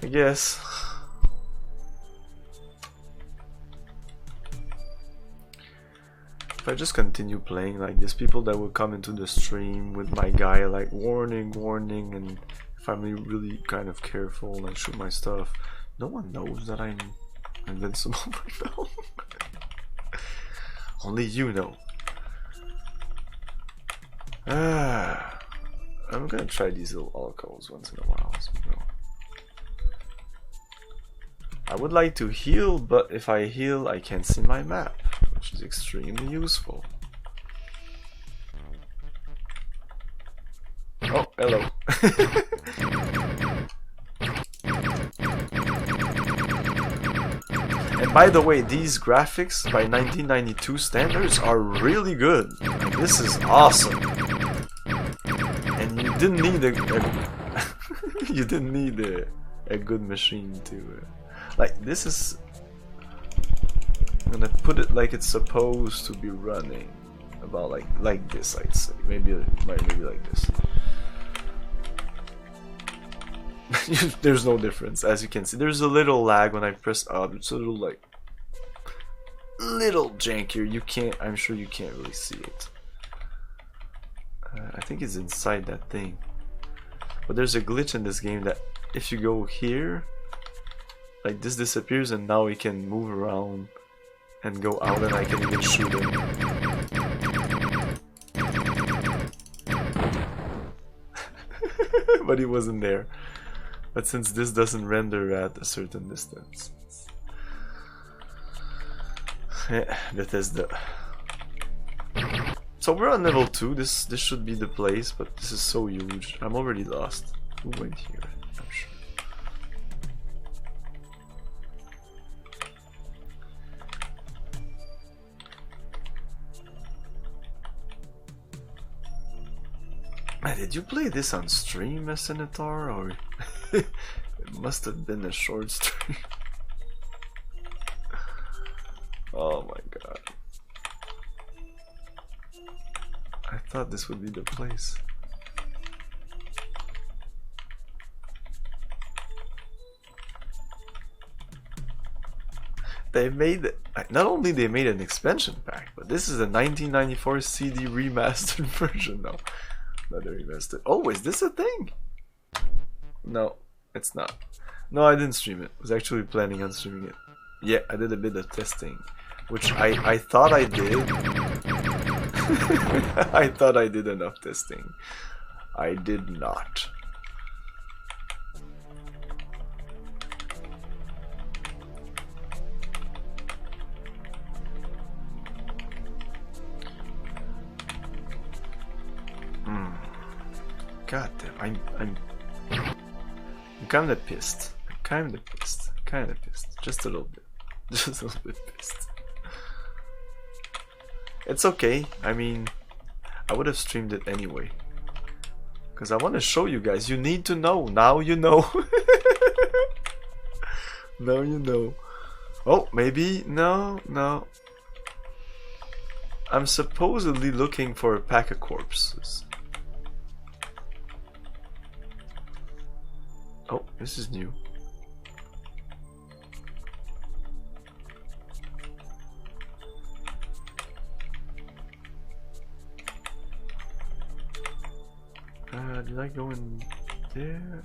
I guess. If I just continue playing like this, people that will come into the stream with my guy like warning, warning, and if I'm really kind of careful and shoot my stuff, no one knows that I'm invincible right now. Only you know. I'm gonna try these little alcoves once in a while as we go. I would like to heal, but if I heal, I can't see my map, which is extremely useful. Oh, hello. And by the way, these graphics by 1992 standards are really good. Like, this is awesome. And you didn't need you didn't need a good machine to like this is. I'm gonna put it like it's supposed to be running, about like this. I'd say maybe like this. There's no difference, as you can see. There's a little lag when I press up. It's a little like little jankier. You can't. I'm sure you can't really see it. I think it's inside that thing. But there's a glitch in this game that if you go here, like this disappears, and now we can move around and go out, and I can even shoot him. But he wasn't there. But since this doesn't render at a certain distance, yeah, Bethesda. So we're on level 2. This should be the place, but this is so huge. I'm already lost. Who went here? I'm sure. Did you play this on stream, Senator, or it must have been a short stream? Oh my god. I thought this would be the place. They made, not only they made an expansion pack, but this is a 1994 CD remastered version now. Another remastered. Oh, is this a thing? No, it's not. No, I didn't stream it. I was actually planning on streaming it. Yeah, I did a bit of testing, which I thought I did. I thought I did enough testing. I did not. God damn, I'm kind of pissed. Kind of pissed. Just a little bit. Just a little bit pissed. It's okay. I mean, I would have streamed it anyway. Because I want to show you guys. You need to know. Now you know. Now you know. Oh, maybe. No. I'm supposedly looking for a pack of corpses. Oh, this is new. Did I go in there?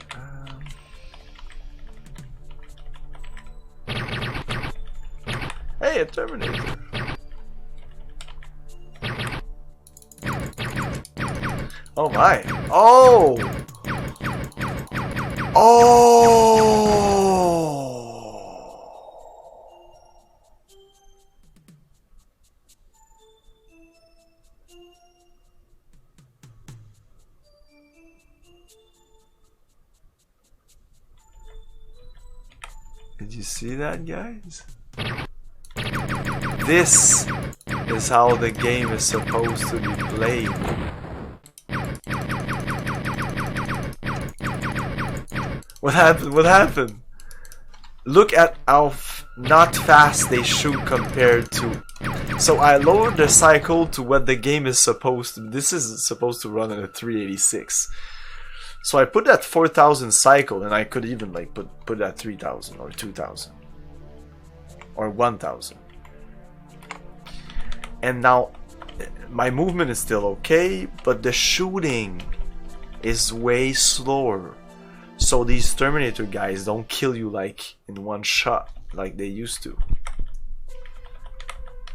Hey, a Terminator! Oh my! Oh! Oh! Did you see that, guys? This is how the game is supposed to be played. What happened? What happened? Look at how not fast they shoot compared to... So I lowered the cycle to what the game is supposed to... This is supposed to run at a 386. So I put that 4000 cycle, and I could even like put that 3000 or 2000 or 1000. And now my movement is still okay, but the shooting is way slower. So these Terminator guys don't kill you like in one shot like they used to.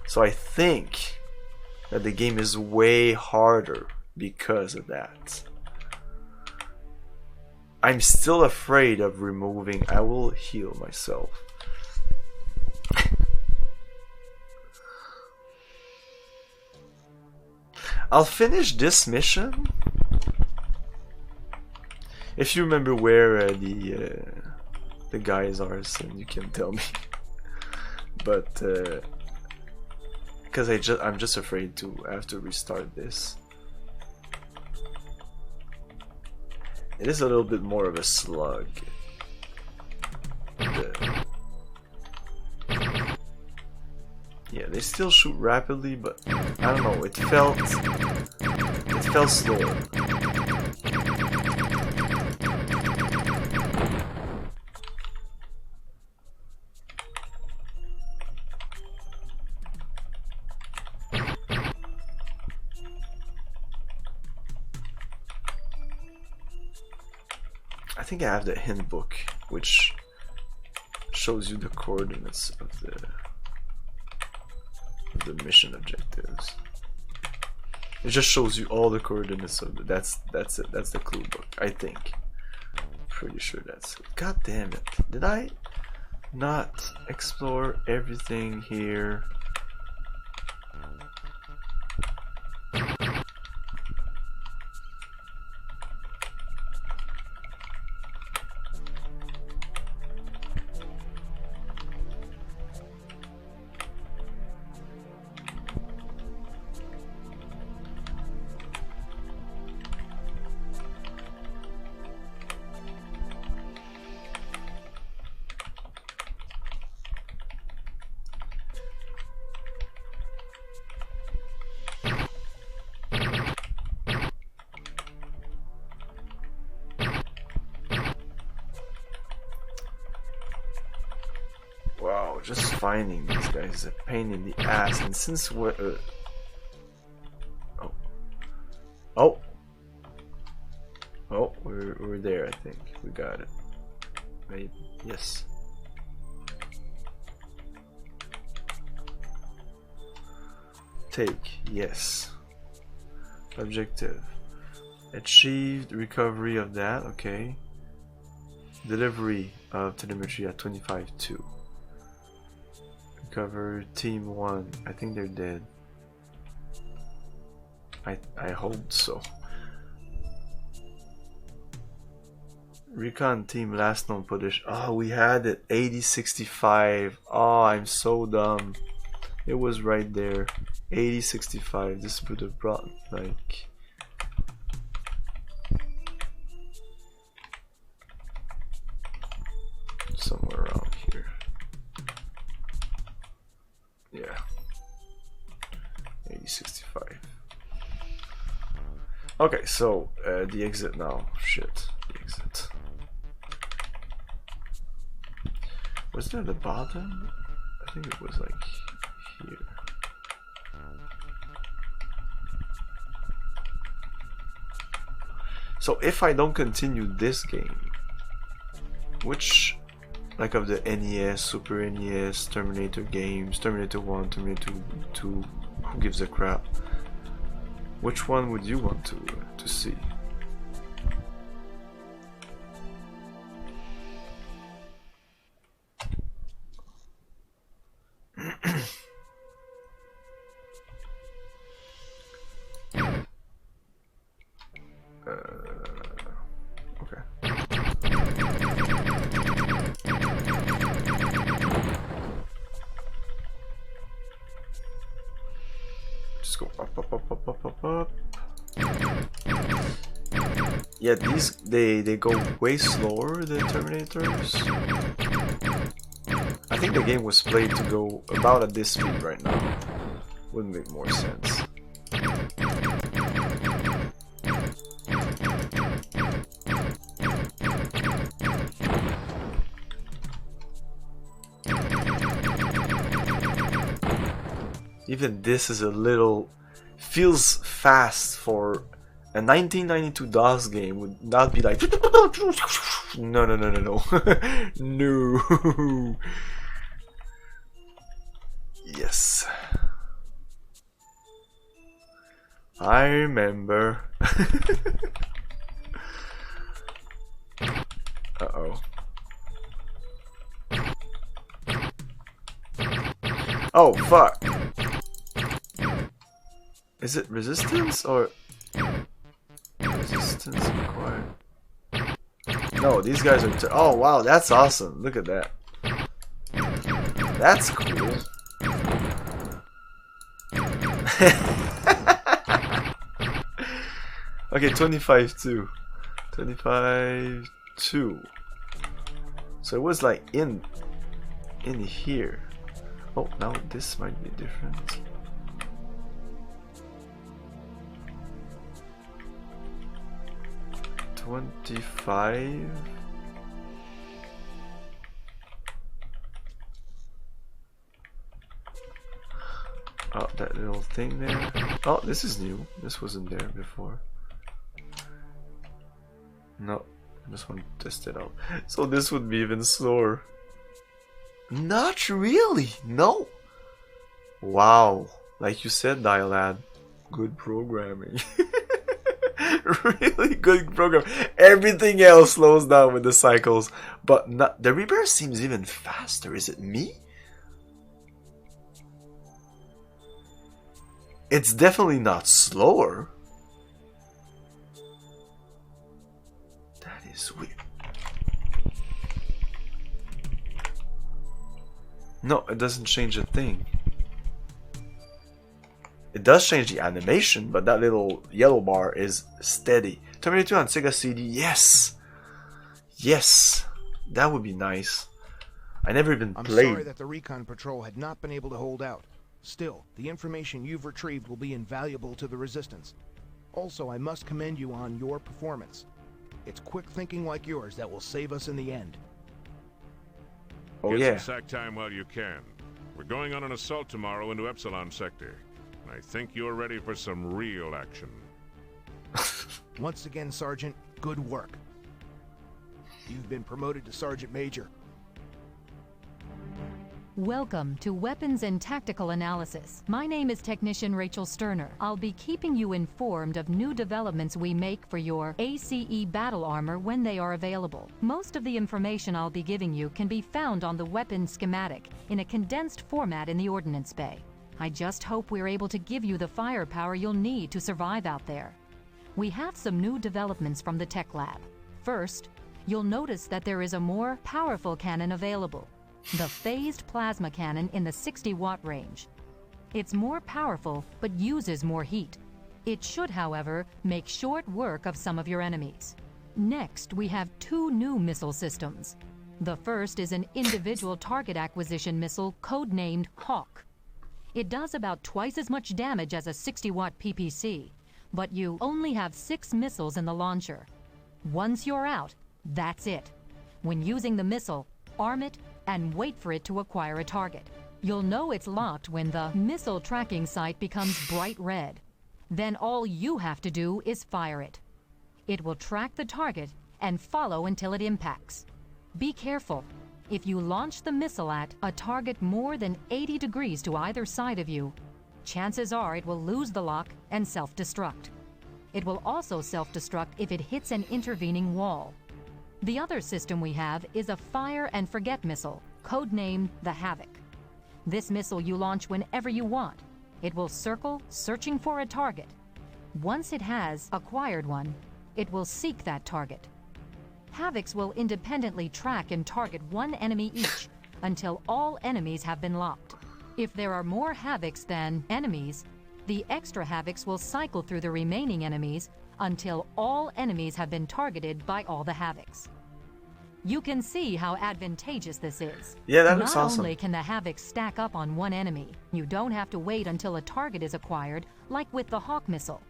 So I think that the game is way harder because of that. I'm still afraid of removing... I will heal myself. I'll finish this mission. If you remember where the guys are, then you can tell me. But because I'm just afraid to have to restart this. It is a little bit more of a slug. Yeah, they still shoot rapidly, but I don't know. It felt slower. I think I have the hint book, which shows you the coordinates of the mission objectives. It just shows you all the coordinates of the... That's it. That's the clue book, I think. Pretty sure that's it. God damn it! Did I not explore everything here? Wow, just finding these guys is a pain in the ass, and since we're we're there, I think we got it. Maybe, yes. Take, yes. Objective achieved, recovery of that, okay. Delivery of telemetry at 25-2. Recover team 1. I think they're dead. I hope so. Recon team last known position. Oh, we had it 80-65. Oh, I'm so dumb. It was right there. 80-65. This would have brought like somewhere around here. Yeah. 80-65. Okay, so the exit now. Shit. The exit. Was it at the bottom? I think it was like here. So if I don't continue this game, which like of the NES, Super NES, Terminator games, Terminator 1, Terminator 2, who gives a crap? Which one would you want to see? up. Yeah, these they go way slower than Terminators. I think the game was played to go about at this speed right now. Wouldn't make more sense. Even this is a little... feels fast for... A 1992 DOS game would not be like... No. No. Yes. I remember. Uh-oh. Oh, fuck. Is it resistance or... Resistance required? No, these guys are... Oh, wow, that's awesome. Look at that. That's cool. Okay, 25-2. 25-2. So it was like in here. Oh, now this might be different. $25. Oh, that little thing there. Oh, this is new. This wasn't there before. No, I just want to test it out. So this would be even slower. Not really. No. Wow. Like you said, Dialad. Good programming. Really good program. Everything else slows down with the cycles, but not, the rebirth seems even faster. Is it me? It's definitely not slower. That is weird. No, it doesn't change a thing. It does change the animation, but that little yellow bar is steady. Terminator 2 on Sega CD, yes! Yes! That would be nice. I never even played. I'm sorry that the recon patrol had not been able to hold out. Still, the information you've retrieved will be invaluable to the Resistance. Also, I must commend you on your performance. It's quick thinking like yours that will save us in the end. Oh Get yeah. some sack time while you can. We're going on an assault tomorrow into Epsilon Sector. I think you're ready for some real action. Once again, Sergeant, good work. You've been promoted to Sergeant Major. Welcome to Weapons and Tactical Analysis. My name is Technician Rachel Sterner. I'll be keeping you informed of new developments we make for your ACE battle armor when they are available. Most of the information I'll be giving you can be found on the weapon schematic in a condensed format in the Ordnance Bay. I just hope we're able to give you the firepower you'll need to survive out there. We have some new developments from the tech lab. First, you'll notice that there is a more powerful cannon available. The phased plasma cannon in the 60-watt range. It's more powerful, but uses more heat. It should, however, make short work of some of your enemies. Next, we have two new missile systems. The first is an individual target acquisition missile codenamed Hawk. It does about twice as much damage as a 60-watt PPC, but you only have 6 missiles in the launcher. Once you're out, that's it. When using the missile, arm it and wait for it to acquire a target. You'll know it's locked when the missile tracking sight becomes bright red. Then all you have to do is fire it. It will track the target and follow until it impacts. Be careful. If you launch the missile at a target more than 80 degrees to either side of you, chances are it will lose the lock and self-destruct. It will also self-destruct if it hits an intervening wall. The other system we have is a fire and forget missile, codenamed the Havoc. This missile you launch whenever you want. It will circle, searching for a target. Once it has acquired one, it will seek that target. Havocs will independently track and target one enemy each until all enemies have been locked. If there are more Havocs than enemies, The extra Havocs will cycle through the remaining enemies until all enemies have been targeted by all the Havocs. You can see how advantageous this is. Yeah, that looks Not awesome. only can the Havocs stack up on one enemy, you don't have to wait until a target is acquired, like with the Hawk missile.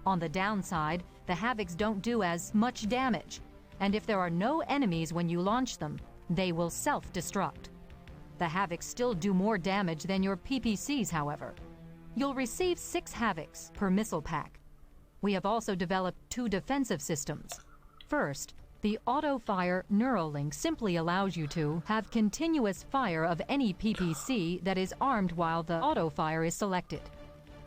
On the downside, the Havocs don't do as much damage, and if there are no enemies when you launch them, they will self-destruct. The Havocs still do more damage than your PPCs, however. You'll receive 6 Havocs per missile pack. We have also developed 2 defensive systems. First, the auto-fire neural link simply allows you to have continuous fire of any PPC that is armed while the auto-fire is selected.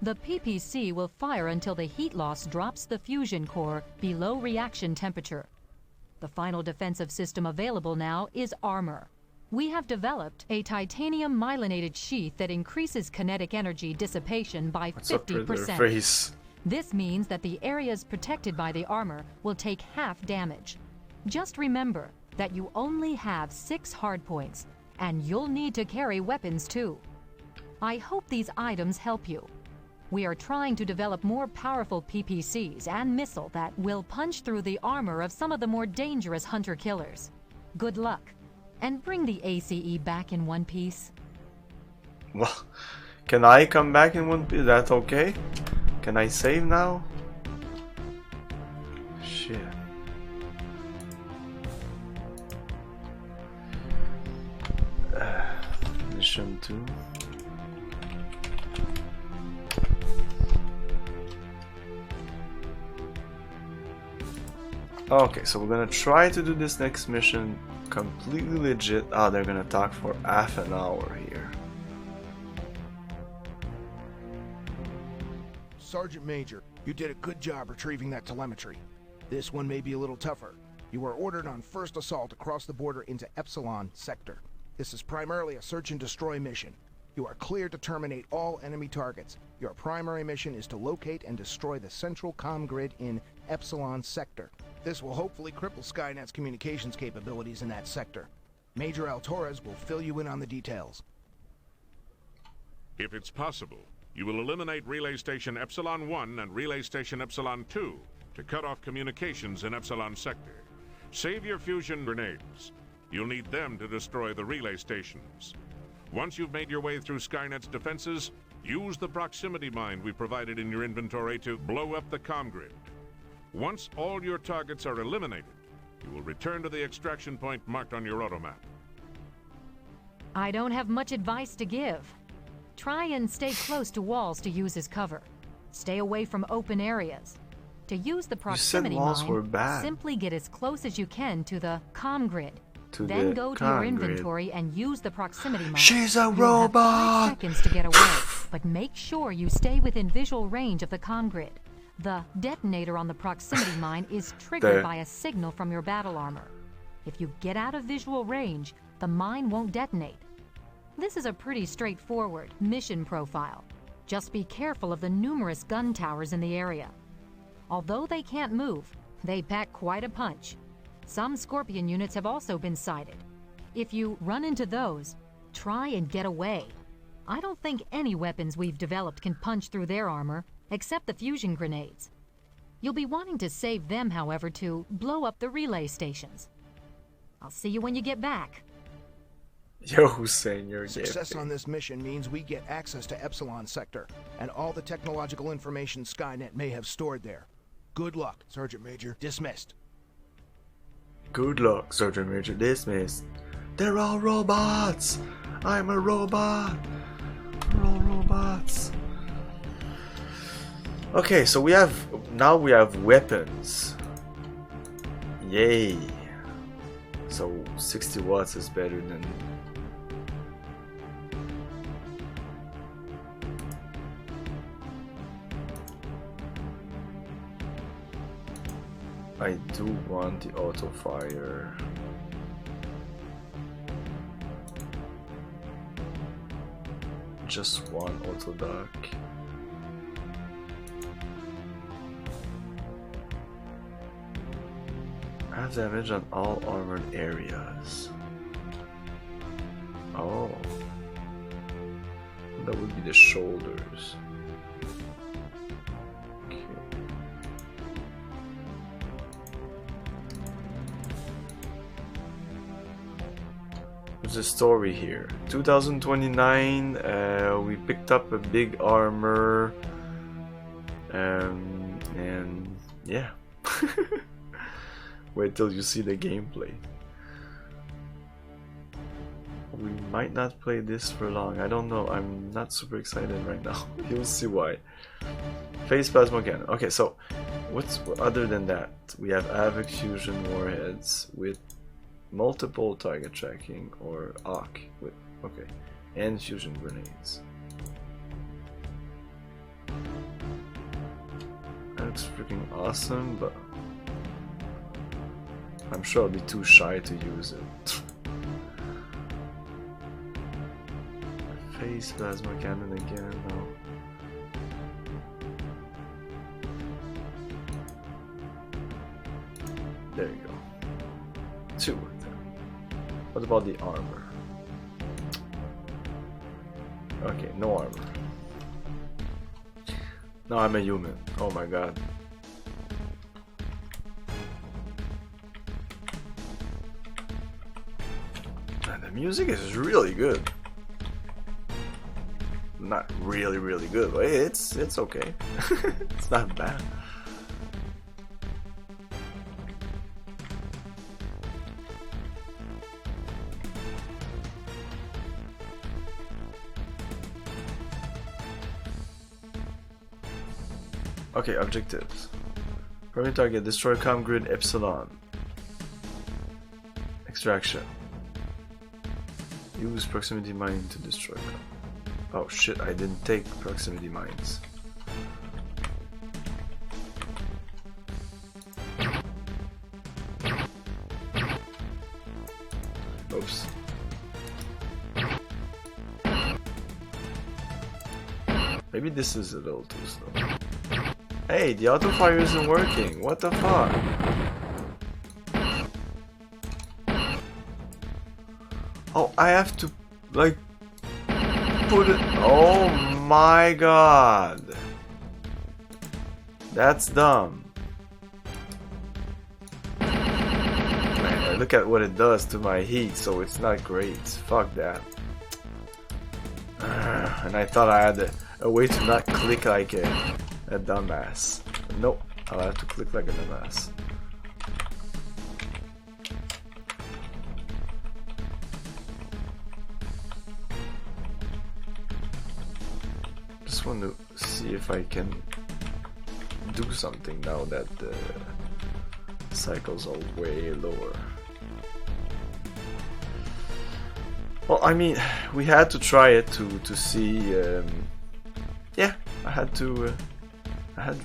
The PPC will fire until the heat loss drops the fusion core below reaction temperature. The final defensive system available now is armor. We have developed a titanium myelinated sheath that increases kinetic energy dissipation by 50%. What's up with their face? This means that the areas protected by the armor will take half damage. Just remember that you only have 6 hardpoints, and you'll need to carry weapons too. I hope these items help you. We are trying to develop more powerful PPCs and missile that will punch through the armor of some of the more dangerous hunter-killers. Good luck, and bring the ACE back in one piece. Well, can I come back in one piece? Is that okay? Can I save now? Shit. Mission 2. Okay, so we're gonna try to do this next mission completely legit. Ah, they're gonna talk for half an hour here. Sergeant Major, you did a good job retrieving that telemetry. This one may be a little tougher. You were ordered on first assault across the border into Epsilon Sector. This is primarily a search and destroy mission. You are cleared to terminate all enemy targets. Your primary mission is to locate and destroy the central comm grid in Epsilon Sector. This will hopefully cripple Skynet's communications capabilities in that sector. Major Altorez will fill you in on the details. If it's possible, you will eliminate Relay Station Epsilon 1 and Relay Station Epsilon 2 to cut off communications in Epsilon Sector. Save your fusion grenades. You'll need them to destroy the relay stations. Once you've made your way through Skynet's defenses, use the proximity mine we provided in your inventory to blow up the comm grid. Once all your targets are eliminated, you will return to the extraction point marked on your automap. I don't have much advice to give. Try and stay close to walls to use as cover. Stay away from open areas. To use the proximity mine, simply get as close as you can to the comm grid. Then go to your inventory and use the proximity mine. She's a You'll robot! have 5 seconds to get away, but make sure you stay within visual range of the comm grid. The detonator on the proximity mine is triggered by a signal from your battle armor. If you get out of visual range, the mine won't detonate. This is a pretty straightforward mission profile. Just be careful of the numerous gun towers in the area. Although they can't move, they pack quite a punch. Some Scorpion units have also been sighted. If you run into those, try and get away. I don't think any weapons we've developed can punch through their armor, except the fusion grenades. You'll be wanting to save them, however, to blow up the relay stations. I'll see you when you get back. Yo, Hussein, you're Success on this mission means we get access to Epsilon Sector and all the technological information Skynet may have stored there. Good luck, Sergeant Major. Dismissed. Good luck, Sergeant Major. Dismissed. They're all robots! I'm a robot! We're all robots. Okay, so we have weapons. Yay! So 60 watts is better than. I do want the auto fire. Just one auto duck. Have damage on all armored areas. Oh. That would be the shoulders. What's the story here? 2029, we picked up a big armor, and yeah. Wait till you see the gameplay. We might not play this for long. I don't know. I'm not super excited right now. You'll see why. Phase plasma cannon. Okay, so what's other than that? We have Havoc fusion warheads with multiple target tracking, or ARC with and fusion grenades. That looks freaking awesome, but I'm sure I'll be too shy to use it. Phase plasma cannon again, no. There you go. 2 of them. What about the armor? Okay, no armor. Now I'm a human. Oh my god. And the music is really good. Not really good, but it's okay. It's not bad. Okay, objectives. Primary target, destroy comm grid Epsilon. Extraction. Use proximity mining to destroy comm. Oh shit, I didn't take proximity mines. Oops. Maybe this is a little too slow. Hey, the auto fire isn't working. What the fuck? Oh, I have to like put it. Oh my god. That's dumb. Man, look at what it does to my heat, so it's not great. Fuck that. And I thought I had a way to not click like a dumbass. Nope, I'll have to click like a dumbass. Just want to see if I can do something now that the cycles are way lower. Well, I mean, we had to try it to see. Yeah, I had to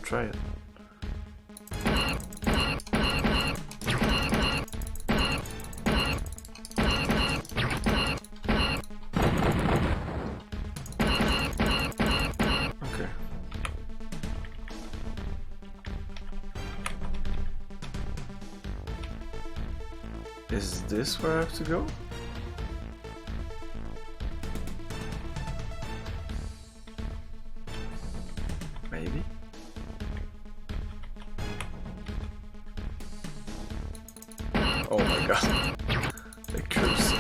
try it. Okay. Is this where I have to go? Maybe. Oh my god. The cursor.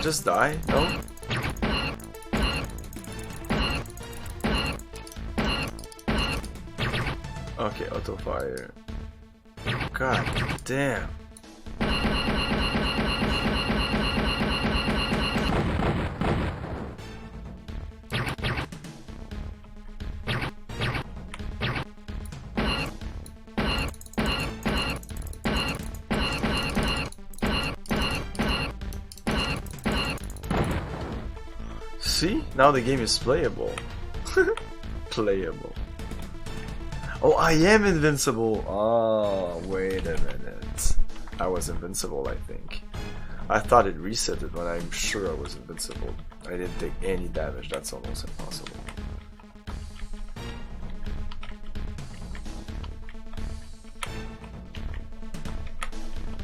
Just die? No? Okay, auto fire. God damn. See? Now the game is playable. Playable. Oh, I am invincible! Oh, wait a minute. I was invincible, I think. I thought it reset it, but I'm sure I was invincible. I didn't take any damage, that's almost impossible.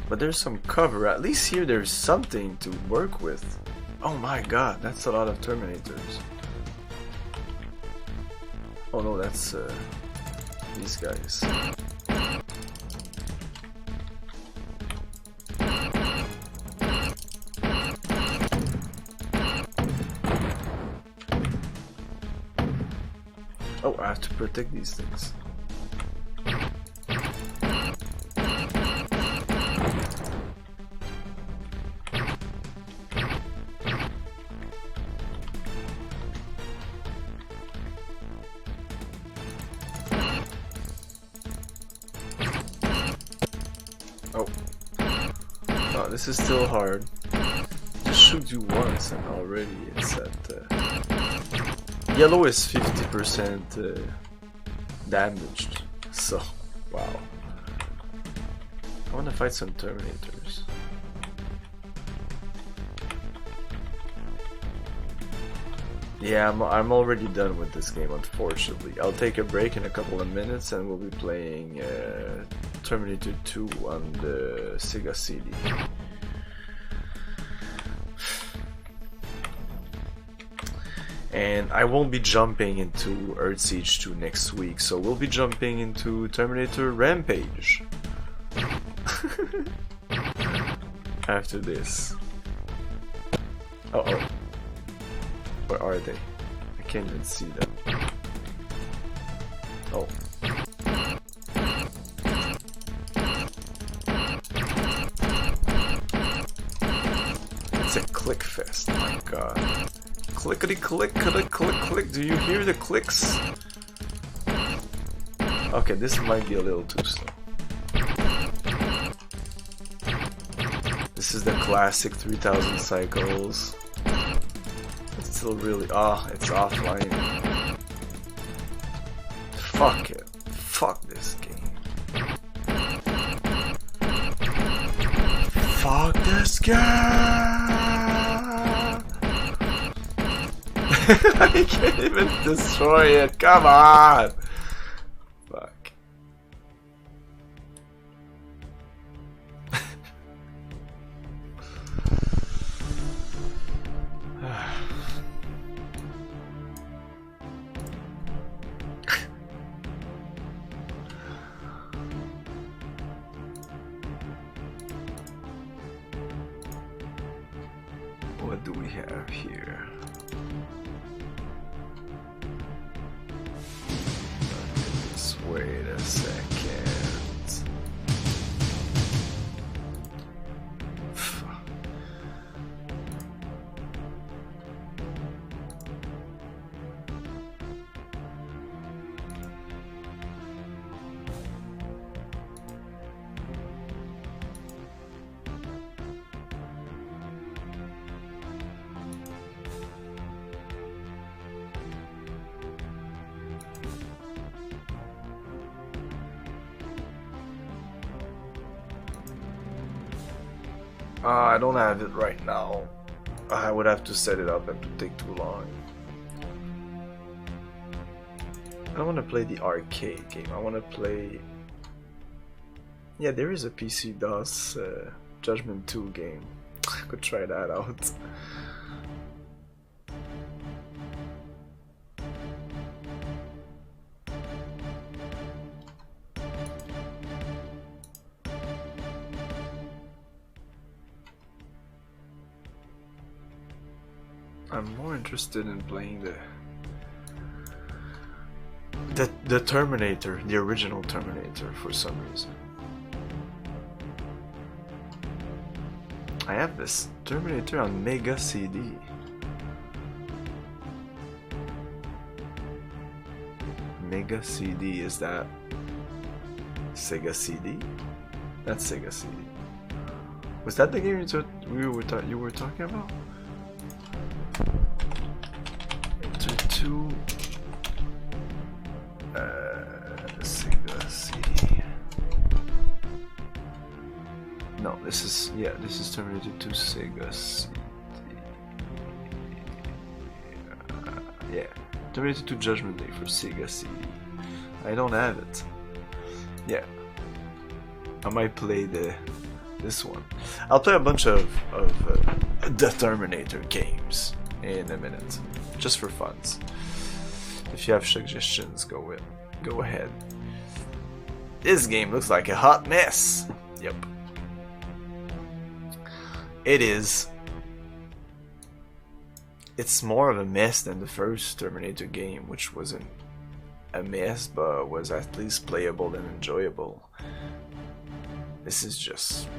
But there's some cover, at least here there's something to work with. Oh my god, that's a lot of Terminators. Oh no, that's these guys. Oh, I have to protect these things. Oh. Oh, this is still hard. Just shoot you once and already it's at... Yellow is 50% damaged, so wow. I want to fight some Terminators. Yeah, I'm already done with this game, unfortunately. I'll take a break in a couple of minutes and we'll be playing Terminator 2 on the Sega CD. And I won't be jumping into Earth Siege 2 next week, so we'll be jumping into Terminator Rampage after this. Uh-oh. Where are they? I can't even see them. Oh. It's a click fest, my god. Clickety click, click, click, click. Do you hear the clicks? Okay, this might be a little too slow. This is the classic 3000 cycles. It's still really... Ah, it's offline. Fuck it. Fuck this game. Fuck this game! I can't even destroy it, come on! Fuck. What do we have here? Wait a second. I don't have it right now. I would have to set it up and it would take too long. I don't want to play the arcade game. I want to play... Yeah, there is a PC DOS Judgment 2 game. I could try that out. I'm more interested in playing the Terminator, the original Terminator, for some reason. I have this Terminator on Mega CD. Mega CD, is that Sega CD? That's Sega CD. Was that the game you were talking about? Sega CD. No, this is Terminator 2 Sega CD. Yeah, Terminator 2 Judgment Day for Sega CD. I don't have it. Yeah, I might play this one. I'll play a bunch of the Terminator games in a minute, just for funs. If you have suggestions, go ahead. This game looks like a hot mess. Yep. It is. It's more of a mess than the first Terminator game, which wasn't a mess, but was at least playable and enjoyable. This is just...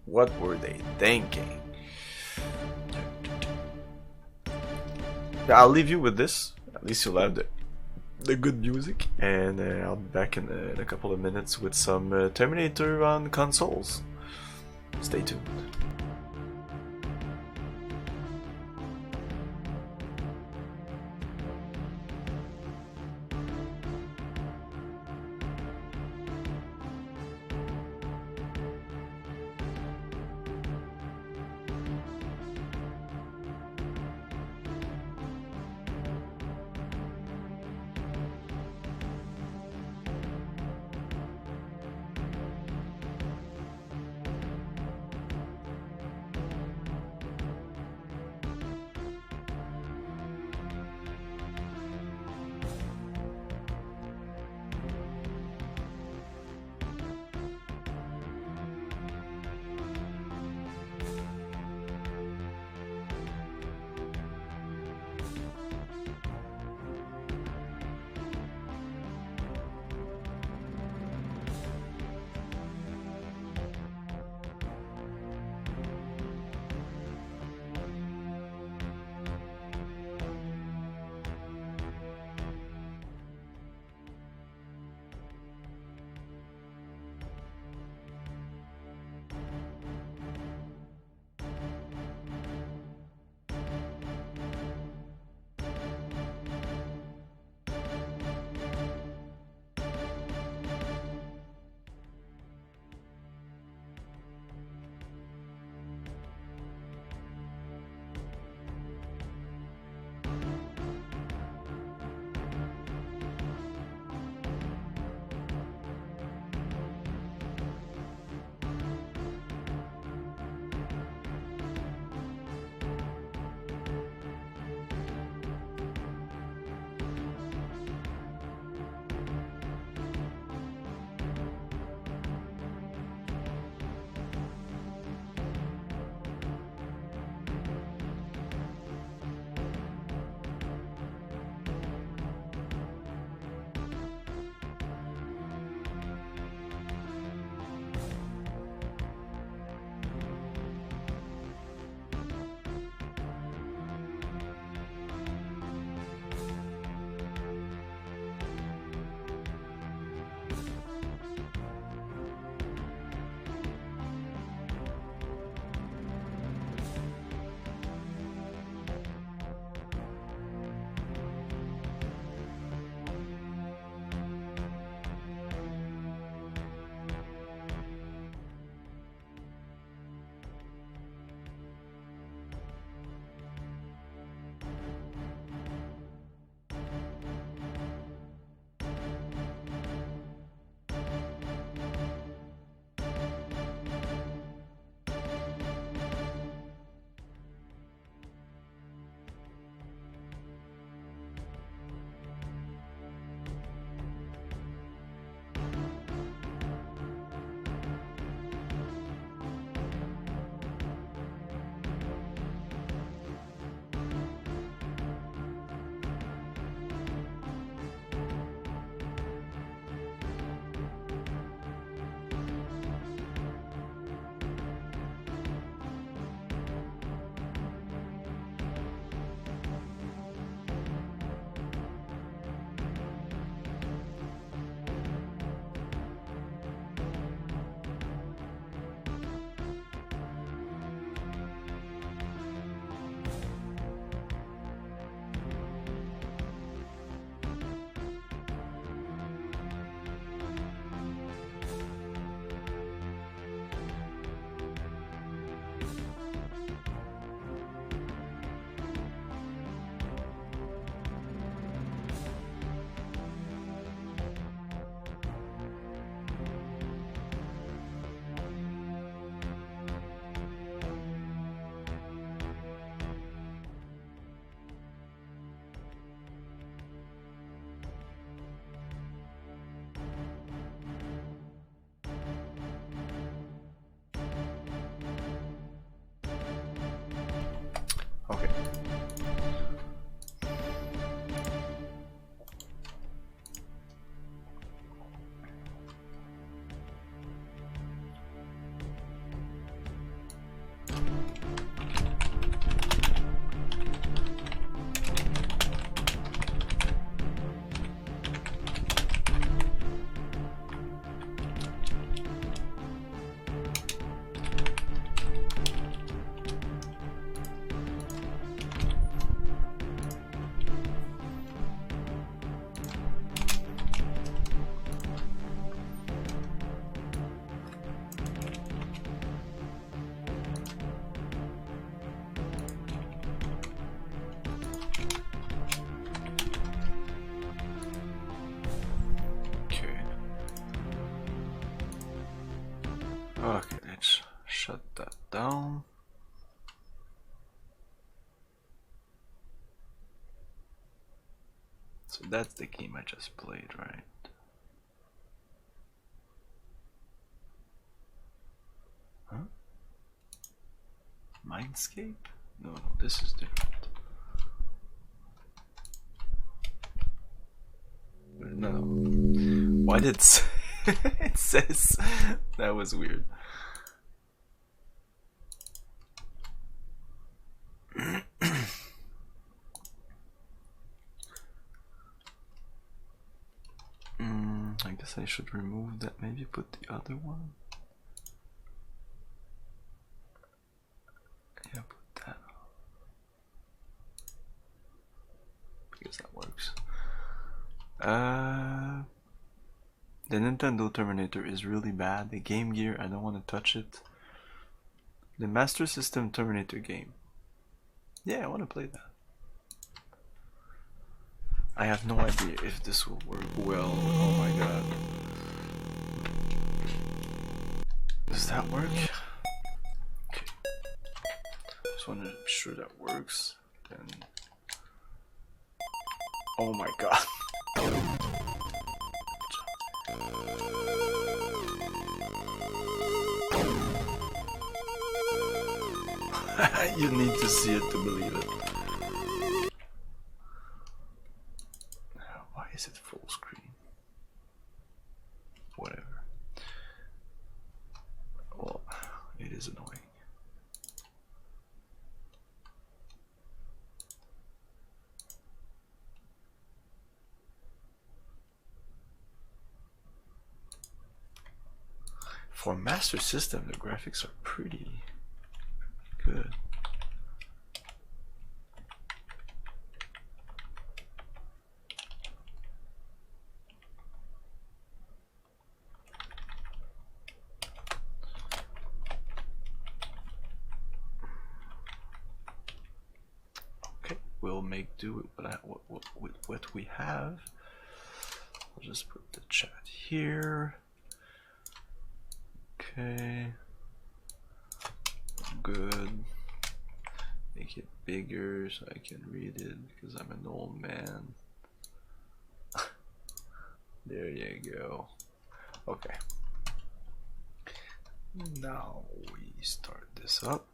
what were they thinking? I'll leave you with this. At least you'll have the good music, and I'll be back in a couple of minutes with some Terminator on consoles. Stay tuned. Okay, let's shut that down. So that's the game I just played, right? Huh? Mindscape? No, this is different. No. Why did it says that was weird. I guess I should remove that, maybe put the other one. Yeah, put that on. Because that works. The Nintendo Terminator is really bad. The Game Gear, I don't want to touch it. The Master System Terminator game. Yeah, I want to play that. I have no idea if this will work well. Oh my god. Does that work? Okay. Just want to be sure that works. Then. Oh my god. You need to see it to believe it. Why is it full screen? Whatever. Well, it is annoying. For Master System, the graphics are pretty good. Okay, we'll make do with what we have. I'll just put the chat here. Okay, good. Make it bigger so I can read it because I'm an old man. There you go. Okay. Now we start this up.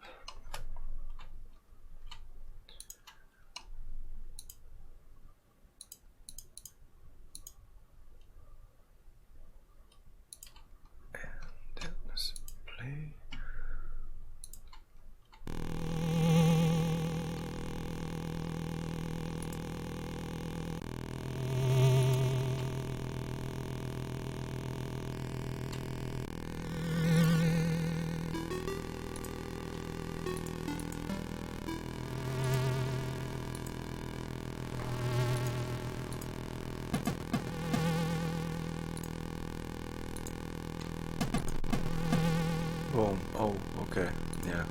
Boom. Oh, okay. Yeah.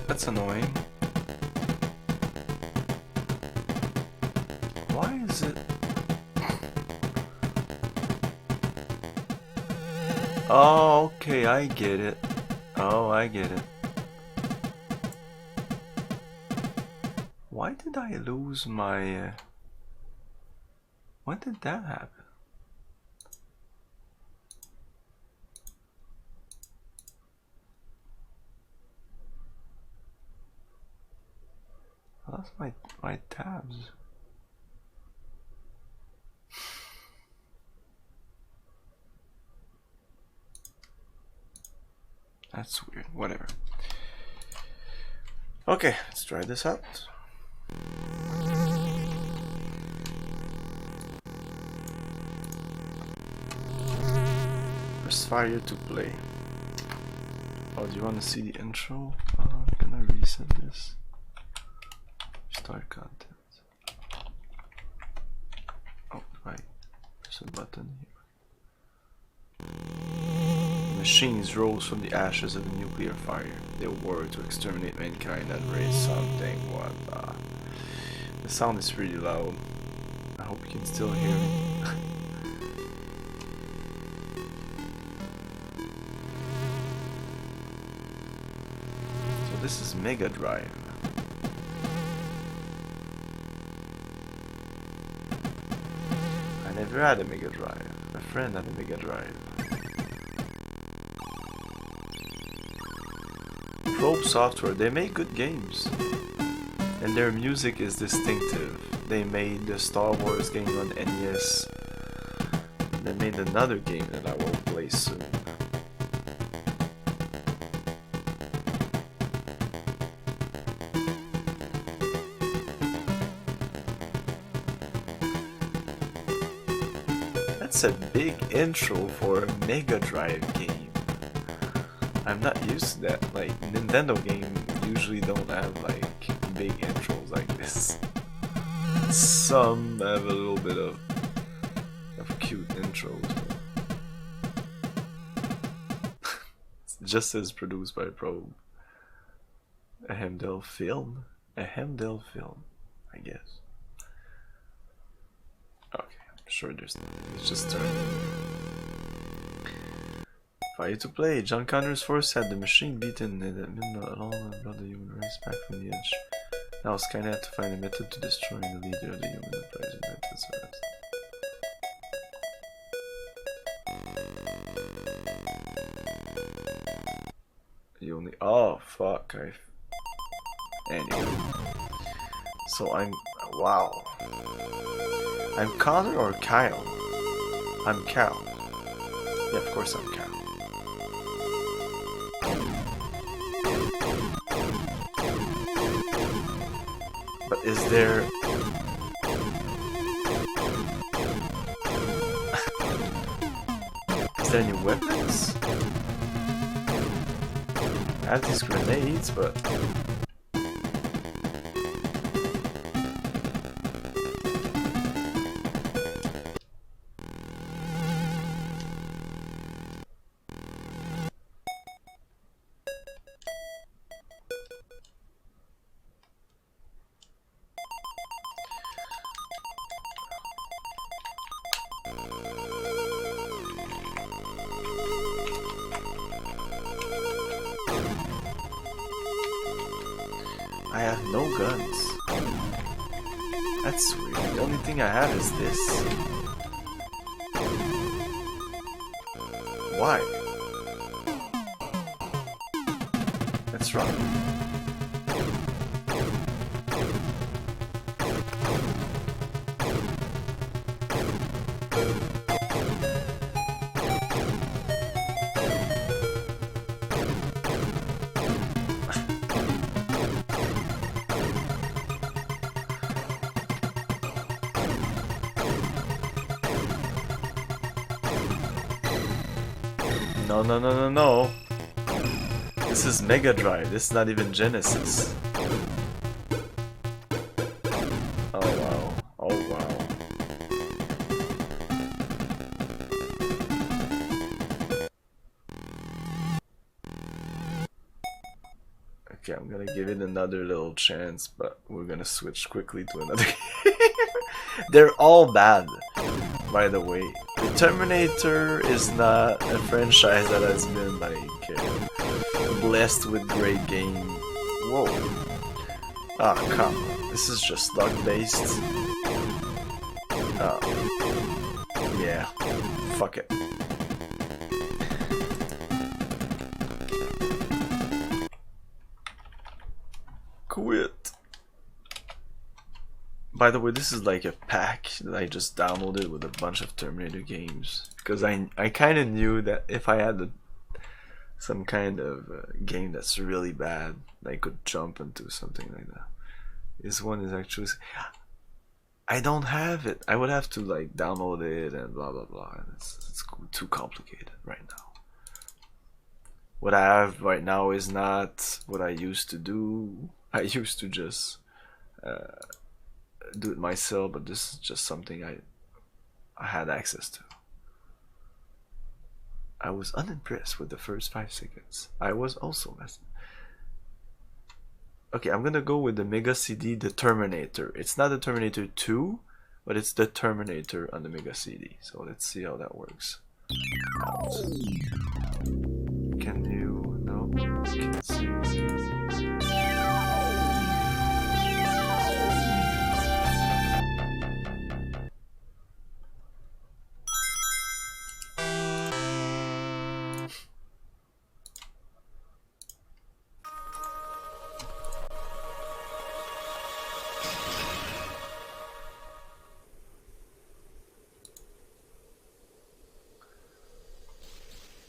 That's annoying. Why is it? Oh, okay, I get it. Oh, I get it. Why did I lose my... When did that happen? That's my tabs. That's weird. Whatever. Okay, let's try this out. Press fire to play. Oh, do you want to see the intro? Can I reset this? Start content. Oh, right. There's a button here. Machines rose from the ashes of the nuclear fire. They were to exterminate mankind and raise something. What the? The sound is pretty loud. I hope you can still hear me. So this is Mega Drive. I never had a Mega Drive. My friend had a Mega Drive. Probe Software, they make good games. And their music is distinctive. They made the Star Wars game on NES. They made another game that I will play soon. That's a big intro for a Mega Drive game. I'm not used to that. Like, Nintendo games usually don't have like big intros like this. Some have a little bit of cute intros. It just says produced by Probe. A Hemdale film? A Hemdale film, I guess. Okay, I'm sure there's nothing. Let's just turn. Fire to play. John Connor's force had the machine beaten in the middle along and brought the human race back from the edge. Now Skynet had to find a method to destroy the leader of the human enterprise. You only. Oh fuck! Anyway. So I'm. Wow. I'm Connor or Kyle? I'm Cal. Yeah, of course I'm Cal. But is there... is there any weapons? I have these grenades, but... I have no guns. That's weird. The only thing I have is this. Why? That's wrong. No, no, no, no, no. This is Mega Drive. This is not even Genesis. Oh, wow. Oh, wow. Okay, I'm gonna give it another little chance, but we're gonna switch quickly to another game. They're all bad, by the way. The Terminator is not a franchise that has been like blessed with great game. Whoa. Ah, come on. This is just luck based. Yeah. Fuck it. Quit. By the way, this is like a pack that I just downloaded with a bunch of Terminator games. Because I kind of knew that if I had some kind of game that's really bad, I could jump into something like that. This one is actually... I don't have it. I would have to like download it and blah blah blah. It's too complicated right now. what I have right now is not what I used to do. I used to just do it myself, but this is just something I had access to. I was unimpressed with the first 5 seconds. I was also messing. Okay, I'm gonna go with the Mega CD, the Terminator. It's not the Terminator 2, but it's the Terminator on the Mega CD. So let's see how that works. Can you? No, can't see.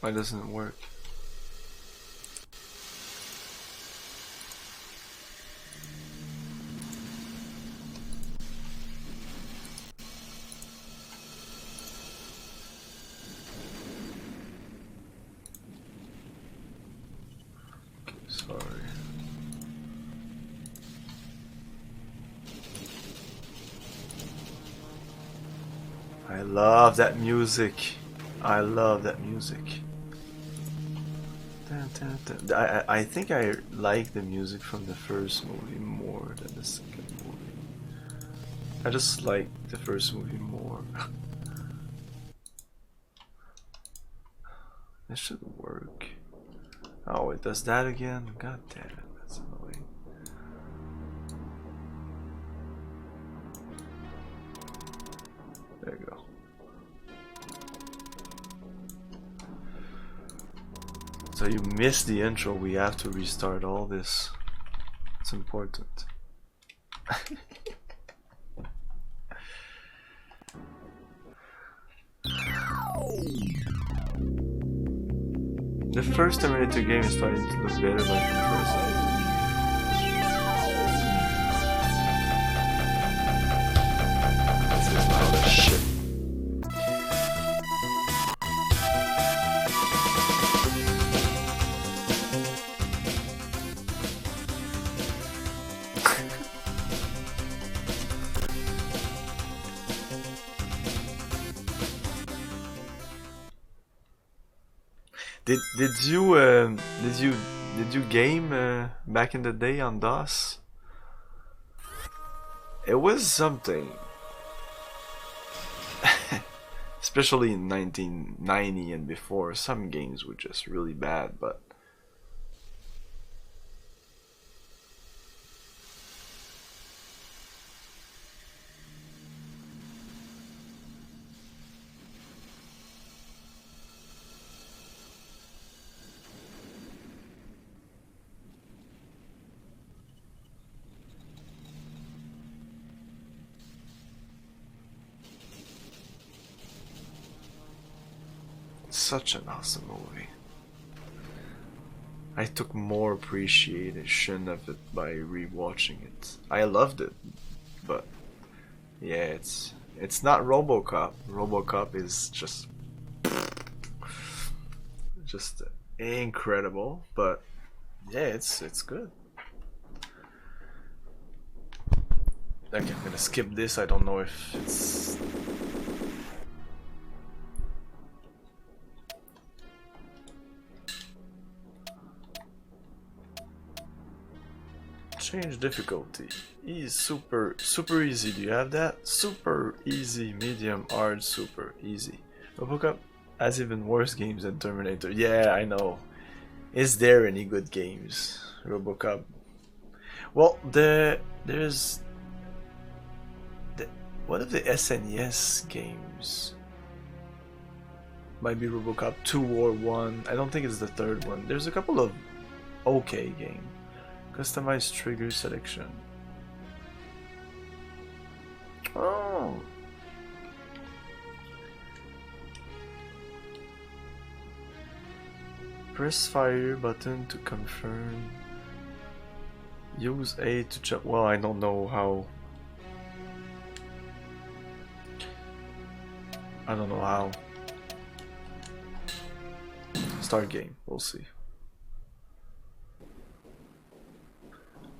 Why doesn't it work? Okay, sorry. I love that music. I love that music. I think I like the music from the first movie more than the second movie. I just like the first movie more. This should work. Oh, it does that again? God damn it, that's annoying. There you go. So you missed the intro, we have to restart all this. It's important. The first Terminator game is starting to look better like the first one. This is loud as shit. Did you game back in the day on DOS? It was something. Especially in 1990 and before, some games were just really bad, but such an awesome movie. I took more appreciation of it by rewatching it. I loved it, but yeah, it's not RoboCop. RoboCop is just incredible, but yeah, it's good. Okay, I'm gonna skip this. I don't know if it's change difficulty. Super easy. Do you have that? Super easy, medium, hard, super easy. RoboCop has even worse games than Terminator. Yeah, I know. Is there any good games? RoboCop. Well, there's one of the SNES games. Might be RoboCop 2 or 1. I don't think it's the third one. There's a couple of okay games. Customize trigger selection. Oh. Press fire button to confirm. Use A to jump. Well, I don't know how. I don't know how. Start game. We'll see.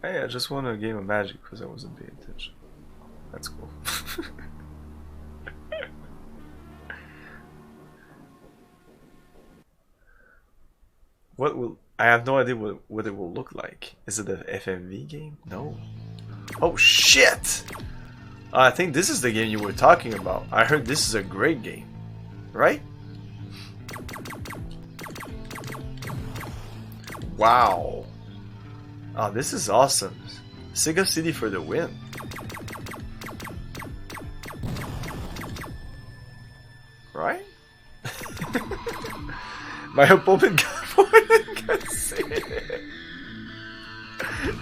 Hey, I just won a game of Magic because I wasn't paying attention. That's cool. What will... I have no idea what it will look like. Is it an FMV game? No. Oh shit! I think this is the game you were talking about. I heard this is a great game. Right? Wow. Oh, this is awesome. Sega City for the win. Right? My opponent got pointed.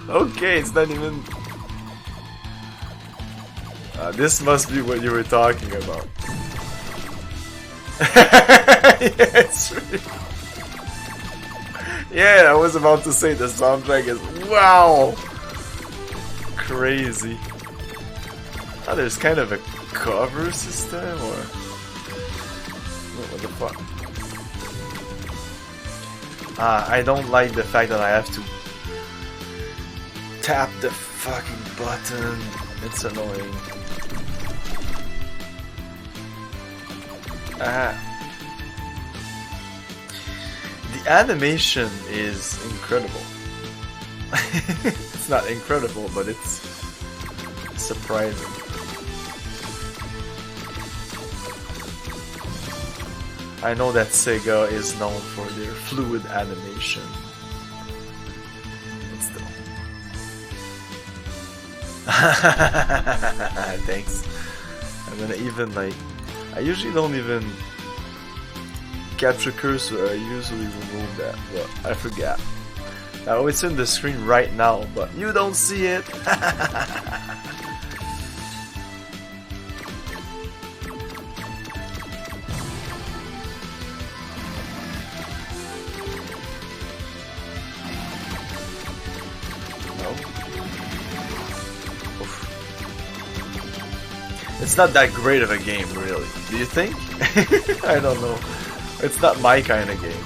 Okay, it's not even... this must be what you were talking about. Yes. Yeah, I was about to say the soundtrack is wow, crazy. Oh, there's kind of a cover system, or what the fuck? I don't like the fact that I have to tap the fucking button. It's annoying. The animation is incredible. It's not incredible, but it's surprising. I know that Sega is known for their fluid animation. But still. Thanks. I'm gonna even like... I usually don't even capture cursor, I usually remove that, but I forgot. Now it's in the screen right now, but you don't see it. No. Oof. It's not that great of a game, really. Do you think? I don't know. It's not my kind of game.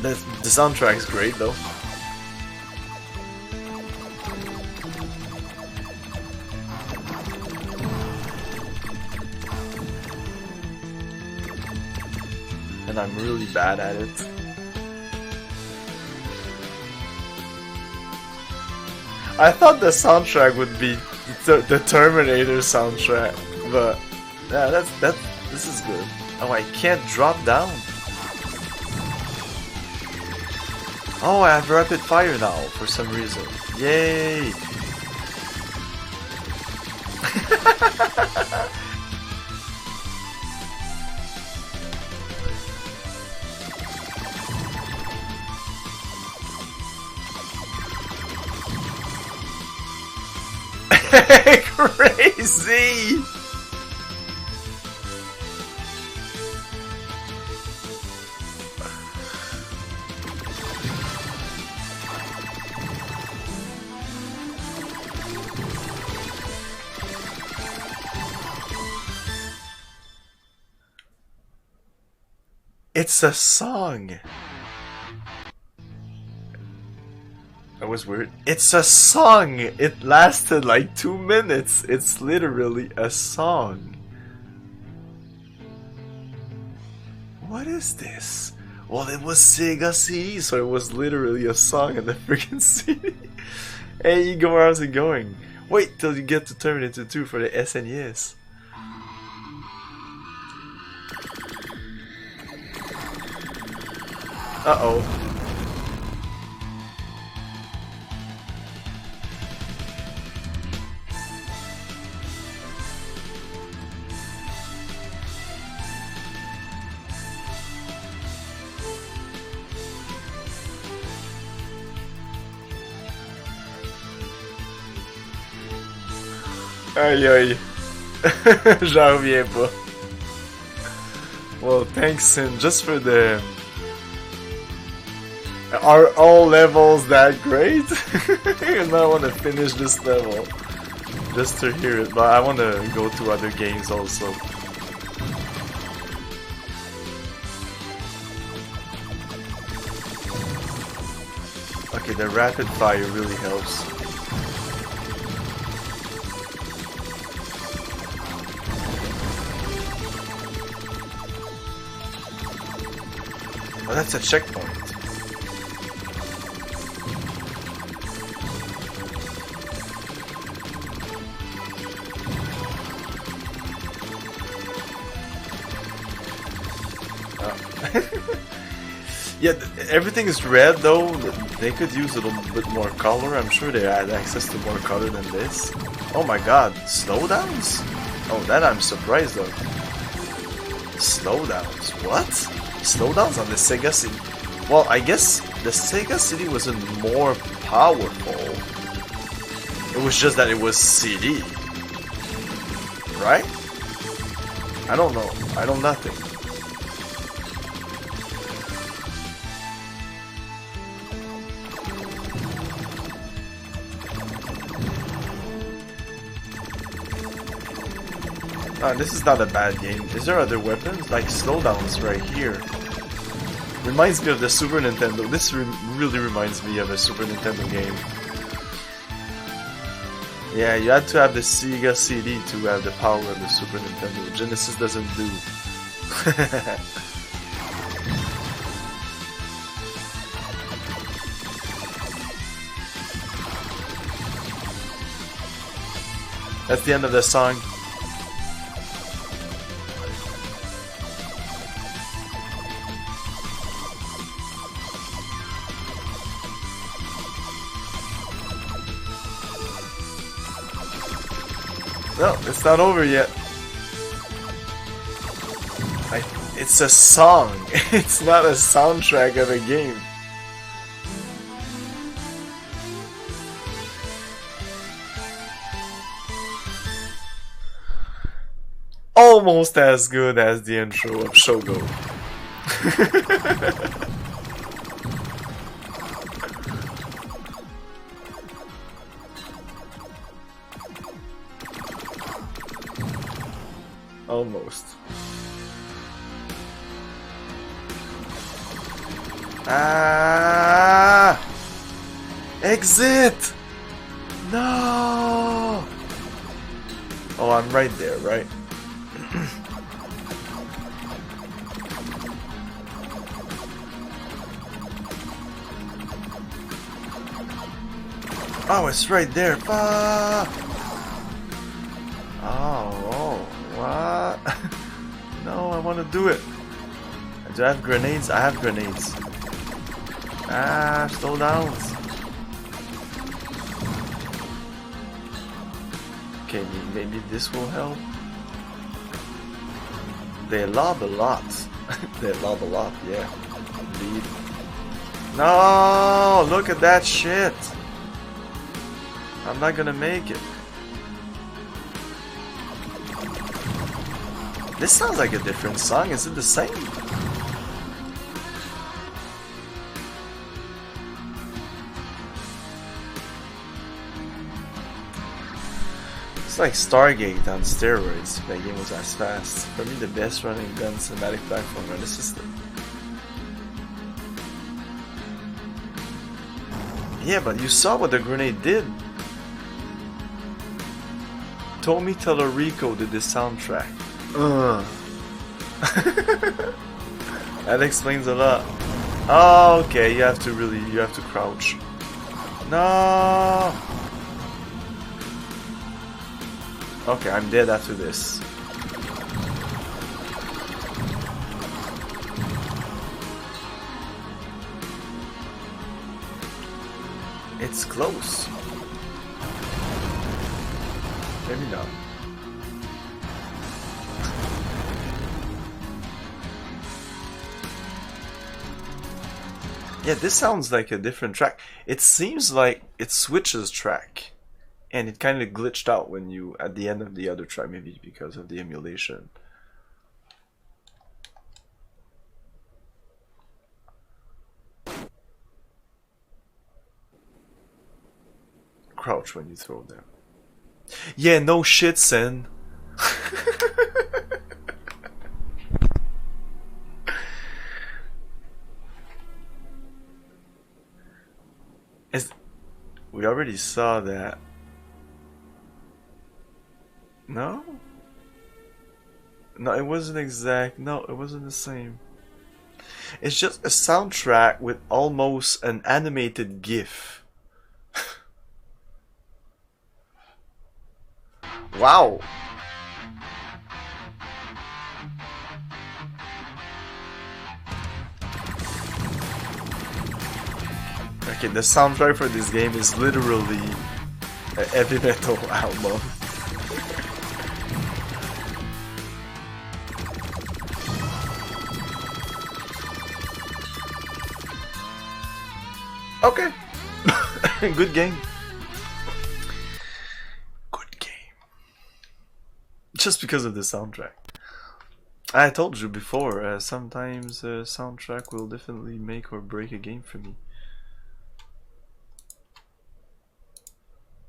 The soundtrack's great though. And I'm really bad at it. I thought the soundtrack would be the Terminator soundtrack, but yeah, this is good. Oh, I can't drop down. Oh, I have rapid fire now for some reason. Yay! Crazy! It's a song. That was weird. It's a song. It lasted like 2 minutes. It's literally a song. What is this? Well, it was Sega CD, so it was literally a song in the freaking CD. Hey, Igor, how's it going? Wait till you get to Terminator 2 for the SNES. Uh-oh. Aïe aïe. J'en reviens pas. Well, thanks, Sin, just for the... Are all levels that great? And I want to finish this level just to hear it, but I want to go to other games also. Okay, the rapid fire really helps. Oh, that's a checkpoint. Yeah, everything is red though. They could use a little bit more color. I'm sure they had access to more color than this. Oh my god, slowdowns? Oh, that I'm surprised of. Slowdowns? What? Slowdowns on the Sega CD? Well, I guess the Sega CD wasn't more powerful. It was just that it was CD. Right? I don't know. I know nothing. This is not a bad game. Is there other weapons? Like slowdowns right here. Reminds me of the Super Nintendo. This really reminds me of a Super Nintendo game. Yeah, you had to have the Sega CD to have the power of the Super Nintendo. Genesis doesn't do. That's the end of the song. No, it's not over yet. It's a song. It's not a soundtrack of a game. Almost as good as the intro of Shogo. Almost. Ah! Exit! No! Oh, I'm right there, right? Oh, it's right there. Ah! Oh, what? No, I want to do it. Do I have grenades? I have grenades. Ah, slow down. Okay, maybe this will help. They lob a lot. They lob a lot, yeah. Indeed. No! Look at that shit! I'm not gonna make it. This sounds like a different song. Is it the same? It's like Stargate on steroids. That game was as fast. For me, the best running gun cinematic platformer on the system. Yeah, but you saw what the grenade did. Tomi Tellerico did the soundtrack. That explains a lot. Oh, okay, you have to crouch. No. Okay, I'm dead after this. It's close. Maybe not. Yeah, this sounds like a different track. It seems like it switches track. And it kind of glitched out when you, at the end of the other track, maybe because of the emulation. Crouch when you throw them. Yeah, no shit, Sen. We already saw that. No? No, it wasn't exact. No, it wasn't the same. It's just a soundtrack with almost an animated GIF. Wow. Okay, the soundtrack for this game is literally a heavy metal album. Okay. Good game. Good game. Just because of the soundtrack. I told you before, sometimes a soundtrack will definitely make or break a game for me.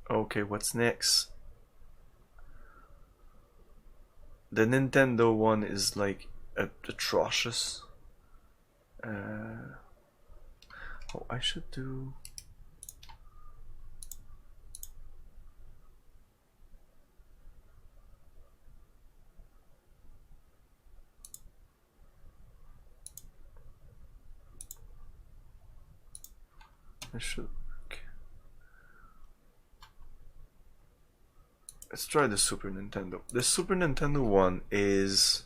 Okay, what's next? The Nintendo one is like atrocious. Oh, I should do... I should... Okay. Let's try the Super Nintendo. The Super Nintendo one is...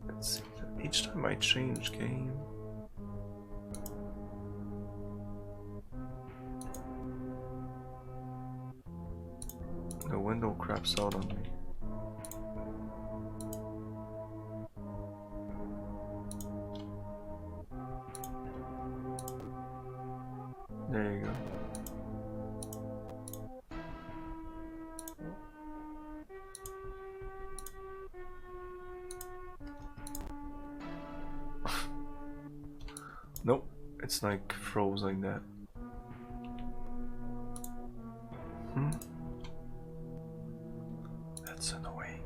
Let's see. Each time I change game... The window craps out on me. There you go. Nope, it's like froze like that. That's annoying.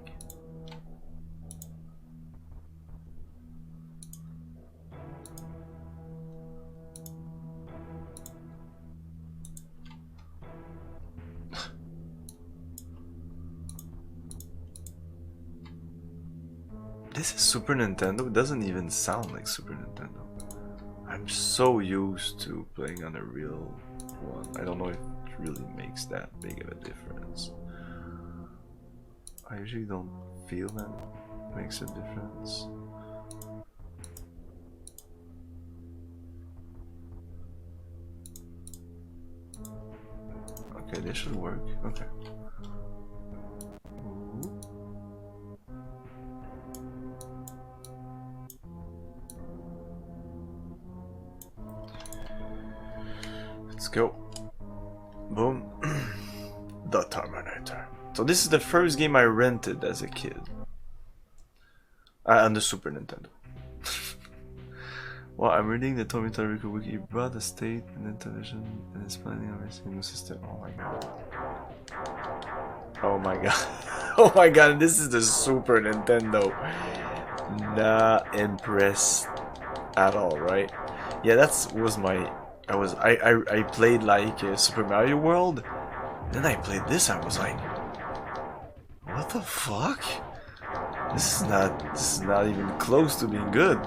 This is Super Nintendo? It doesn't even sound like Super Nintendo. I'm so used to playing on a real one. I don't know if it really makes that big of a difference. I usually don't feel that it makes a difference. Okay, this should work. Okay. Let's go. Boom. The Terminator. So this is the first game I rented as a kid. On the Super Nintendo. Well, I'm reading the Terminator wiki. He brought the state and then television and is planning on racing new system. Oh my god. Oh my god. Oh my god, this is the Super Nintendo. Not impressed at all, right? Yeah, that was my... I played like Super Mario World. Then I played this. I was like, what the fuck? This is not even close to being good.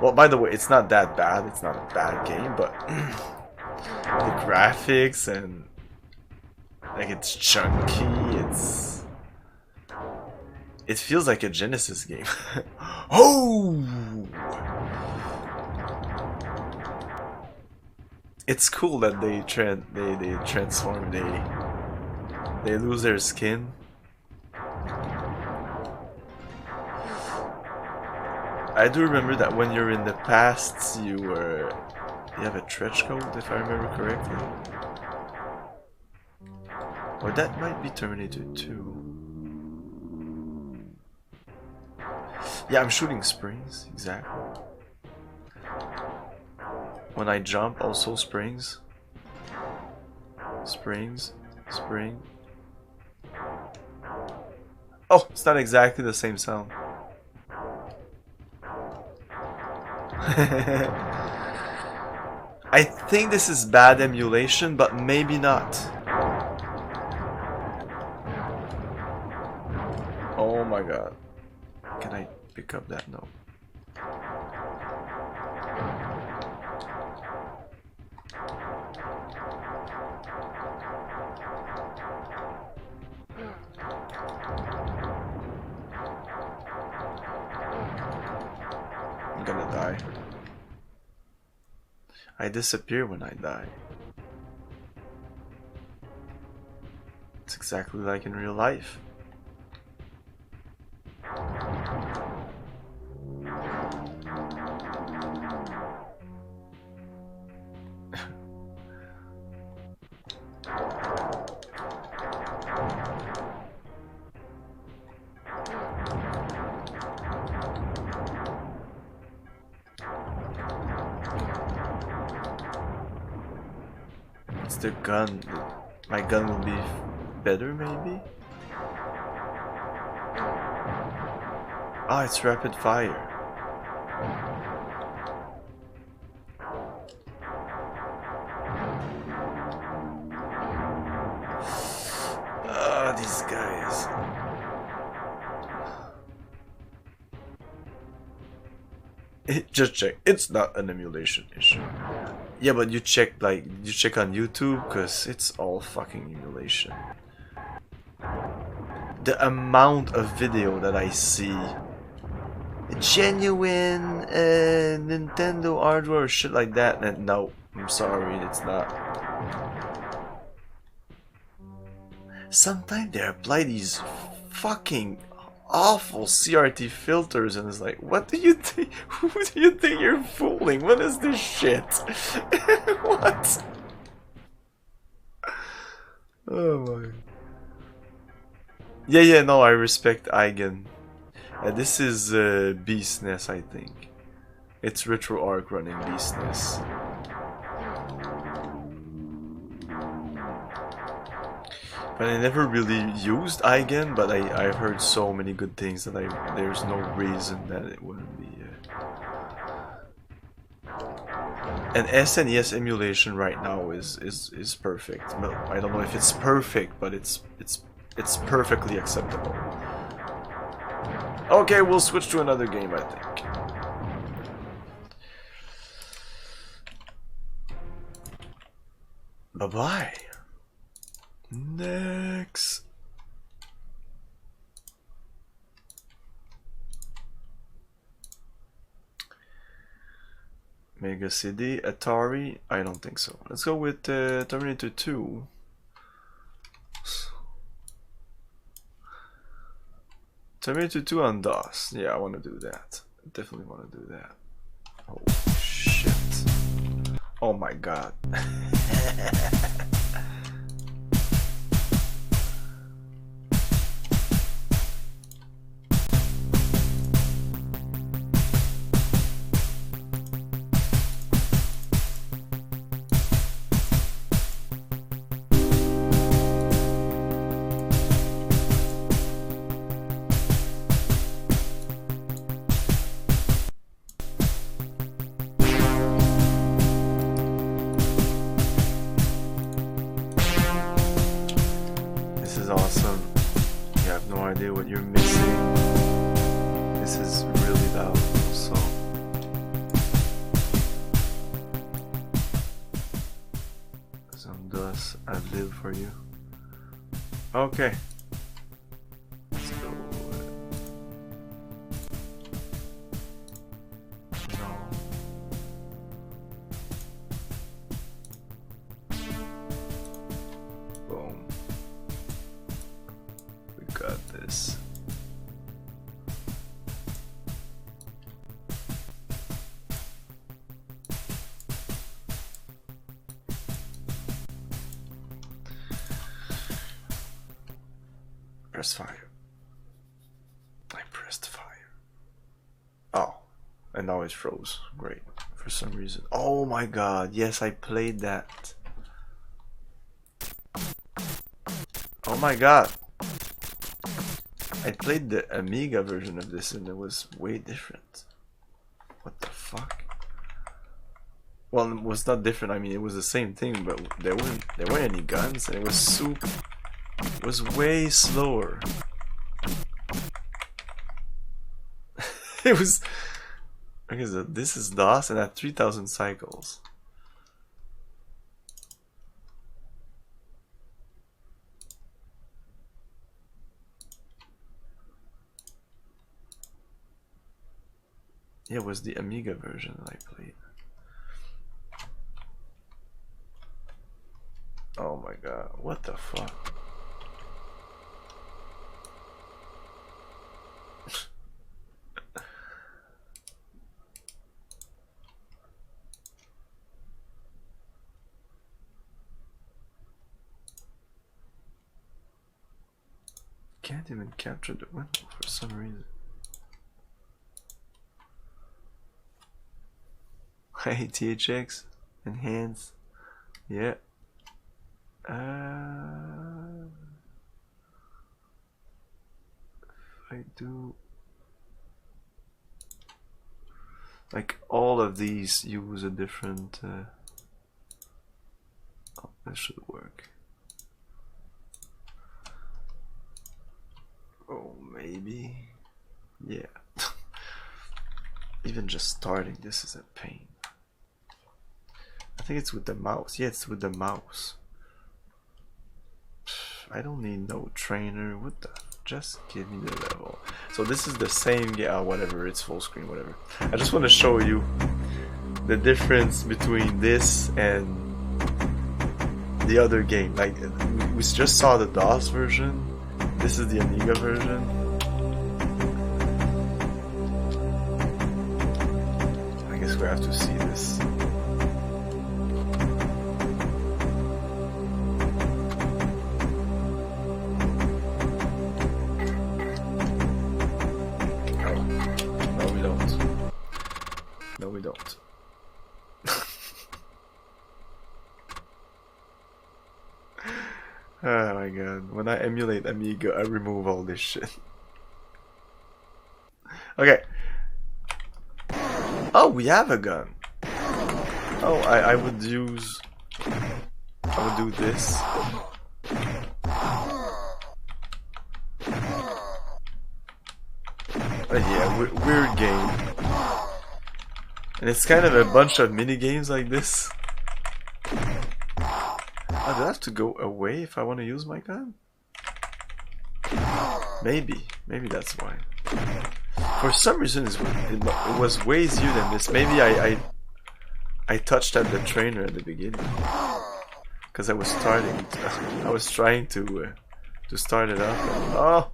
Well, by the way, it's not that bad. It's not a bad game, but the graphics and like it's chunky. It feels like a Genesis game. Oh! It's cool that they transform. They lose their skin. I do remember that when you're in the past, you have a trench coat, if I remember correctly. Or that might be Terminator 2. Yeah, I'm shooting springs, exactly. When I jump, also springs. Springs. Spring. Oh, it's not exactly the same sound. I think this is bad emulation, but maybe not. Oh my god. Can I pick up that? No. I'm gonna die. I disappear when I die. It's exactly like in real life. It's the gun. My gun will be better, maybe? Ah, it's rapid fire. Ah, these guys. Just check. It's not an emulation issue. Yeah, but you check on YouTube, cause it's all fucking emulation. The amount of video that I see, genuine Nintendo hardware or shit like that, and no, I'm sorry, it's not. Sometimes they apply these fucking awful CRT filters, and it's like, what do you think? Who do you think you're fooling? What is this shit? What? Oh my. Yeah, no, I respect Eigen. This is Beastness, I think. It's RetroArch running Beastness. But I never really used Eigen, but I've heard so many good things that there's no reason that it wouldn't be. And SNES emulation right now is perfect. But I don't know if it's perfect, but it's perfectly acceptable. Okay, we'll switch to another game, I think. Bye-bye. Next. Mega CD, Atari, I don't think so. Let's go with Terminator 2. Terminator 2 on DOS. Yeah, I want to do that. I definitely want to do that. Oh shit. Oh my god. Awesome. You have no idea what you're missing. This is really valuable, so some dust I've lived for you. Okay. Let's go. No. Boom. Got this. Press fire. I pressed fire. Oh, and now it froze. Great. For some reason. Oh my god, yes, I played that. Oh my god. I played the Amiga version of this and it was way different. What the fuck? Well, it was not different. I mean, it was the same thing, but there weren't any guns, and it was way slower. It was. Okay, so this is DOS, and at 3,000 cycles. Yeah, it was the Amiga version that I played. Oh my god, what the fuck? Can't even capture the window for some reason. Hey, THX, enhance, yeah. If I do, like all of these use a different. Oh, that should work. Oh, maybe. Yeah. Even just starting this is a pain. I think it's with the mouse. Yeah, it's with the mouse. I don't need no trainer. What the? Just give me the level. So this is the same. Yeah, whatever. It's full screen. Whatever. I just want to show you the difference between this and the other game. Like we just saw the DOS version. This is the Amiga version. I guess we have to see this. No, we don't. Oh my god, when I emulate Amiga, I remove all this shit. Okay. Oh, we have a gun. Oh, I would use... I would do this. Yeah, weird game. And it's kind of a bunch of mini games like this. Oh, do I have to go away if I want to use my gun? Maybe that's why. For some reason it was way easier than this. Maybe I touched at the trainer at the beginning. Because I was starting I was trying to start it up. Oh!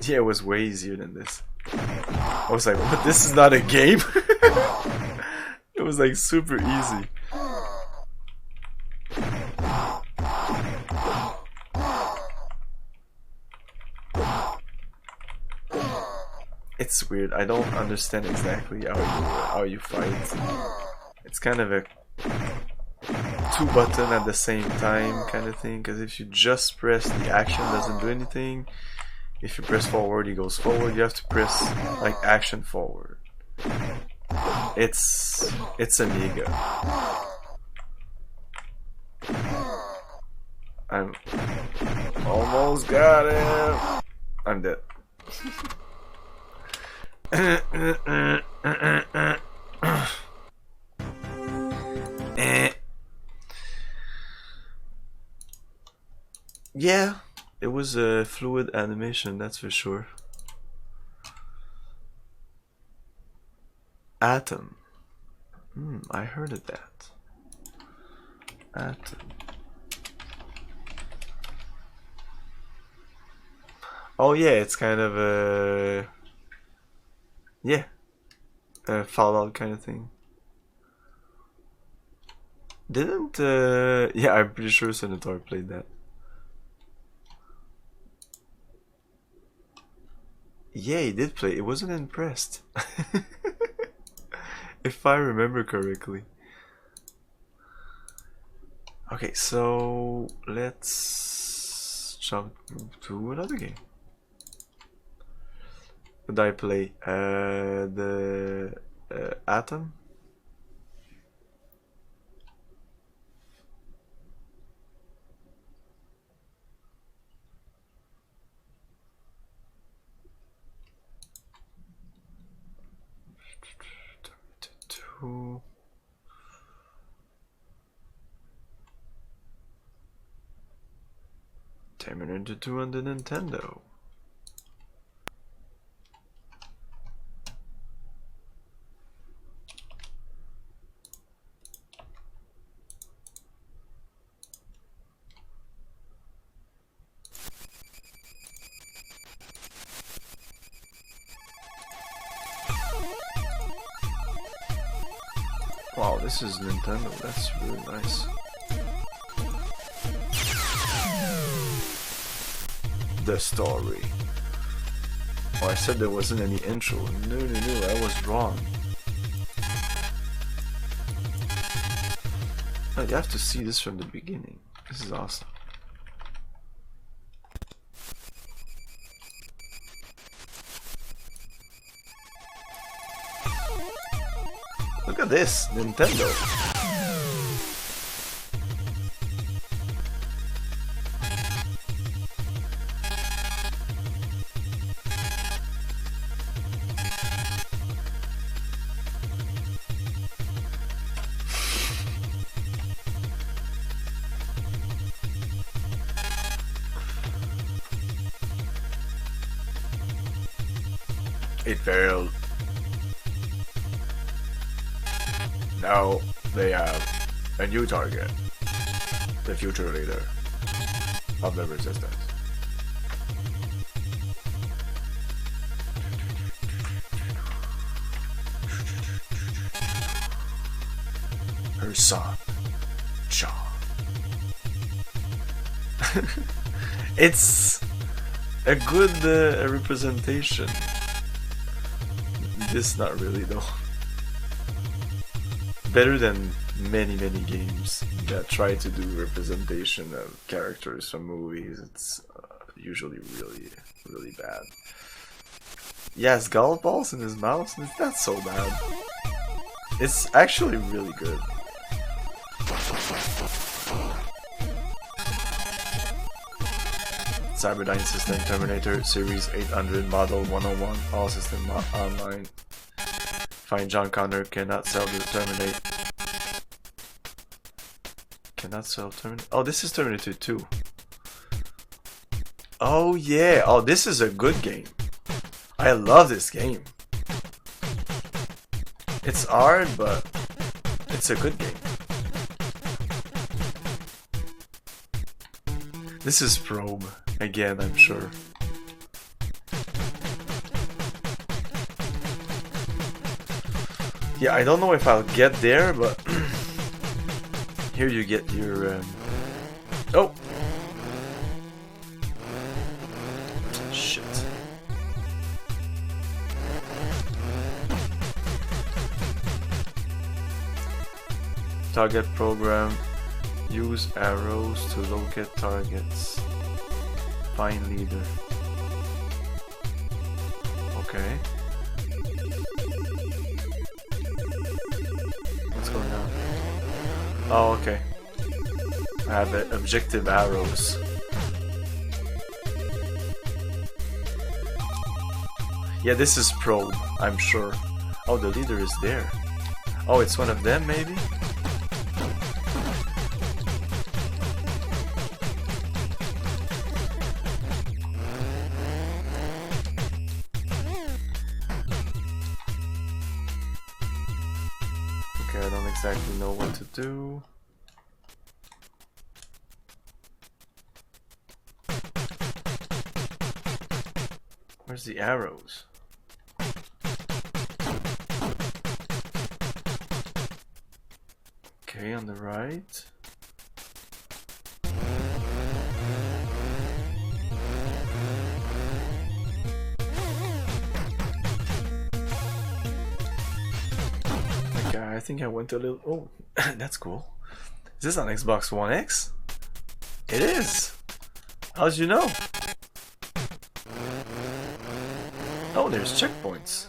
Yeah, it was way easier than this. I was like, what? This is not a game? It was like super easy. It's weird. I don't understand exactly how you fight. It's kind of a 2 button at the same time kind of thing. Because if you just press, the action doesn't do anything. If you press forward, he goes forward. You have to press like action forward. It's Amiga. I'm almost got him. I'm dead. Yeah, it was a fluid animation, that's for sure. Atom. I heard of that. Atom. Oh yeah, it's kind of a... Yeah. A Fallout kind of thing. Didn't... Yeah, I'm pretty sure Senator played that. Yeah, he did play. It wasn't impressed. If I remember correctly. Okay, so let's jump to another game. Did I play the Atom? Two. Terminator 2 on the Nintendo. Wow, this is Nintendo. That's really nice. The story. Oh, I said there wasn't any intro. No, I was wrong. Oh, you have to see this from the beginning. This is awesome. Look at this, Nintendo. It failed. Now they have a new target, the future leader of the resistance. Her son, John. It's a good representation. This not really though. Better than many games that try to do representation of characters from movies. It's usually really bad. He has golf balls in his mouth, and it's not so bad. It's actually really good. Cyberdyne System Terminator Series 800 Model 101 All System Online. Find John Connor, cannot sell the Terminate. Cannot sell Terminator. Oh, this is Terminator 2. Oh yeah, oh this is a good game. I love this game. It's hard, but it's a good game. This is Probe, again, I'm sure. Yeah, I don't know if I'll get there, but here you get your... Oh! Shit. Target program. Use arrows to locate targets. Find leader. Okay. What's going on? Oh, okay. I have objective arrows. Yeah, this is Probe, I'm sure. Oh, the leader is there. Oh, it's one of them, maybe? Okay, I don't exactly know what to do. Where's the arrows? Okay, on the right. Okay, I think I went a little... Oh, that's cool. Is this on Xbox One X? It is! How'd you know? Oh, there's checkpoints.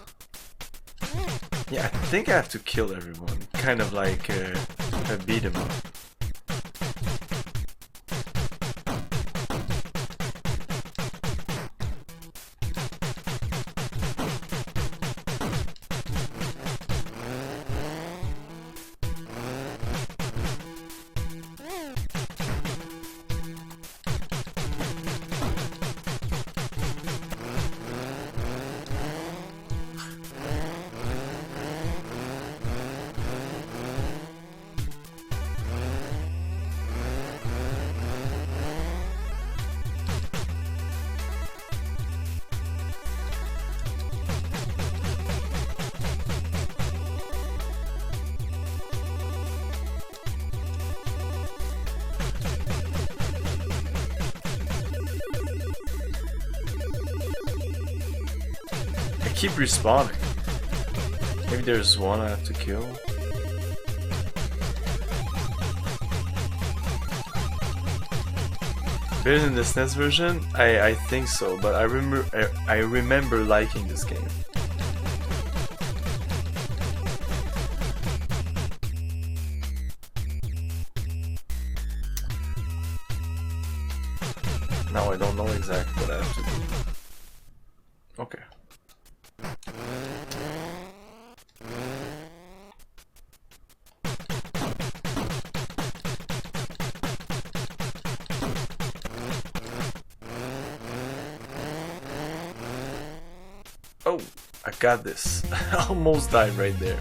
Yeah, I think I have to kill everyone. Kind of like a beat 'em up. keep respawning. Maybe there's one I have to kill. Better than the SNES version? I think so, but I remember liking this game. Now I don't know exactly what I have to do. Okay. Oh, I got this. I almost died right there.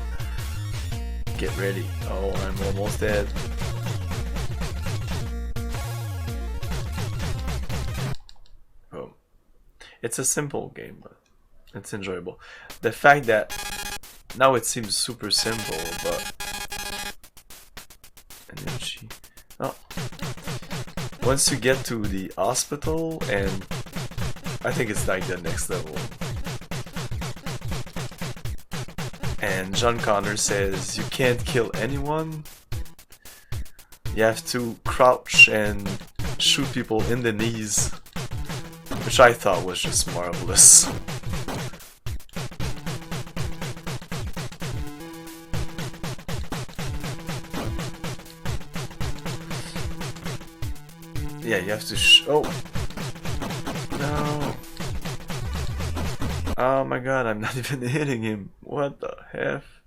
Get ready. Oh, I'm almost dead. Boom. It's a simple game, but it's enjoyable. The fact that now it seems super simple, but energy. Oh. Once you get to the hospital, and I think it's like the next level. And John Connor says you can't kill anyone. You have to crouch and shoot people in the knees, which I thought was just marvelous. Yeah, you have to oh! No! Oh my god, I'm not even hitting him. What the F?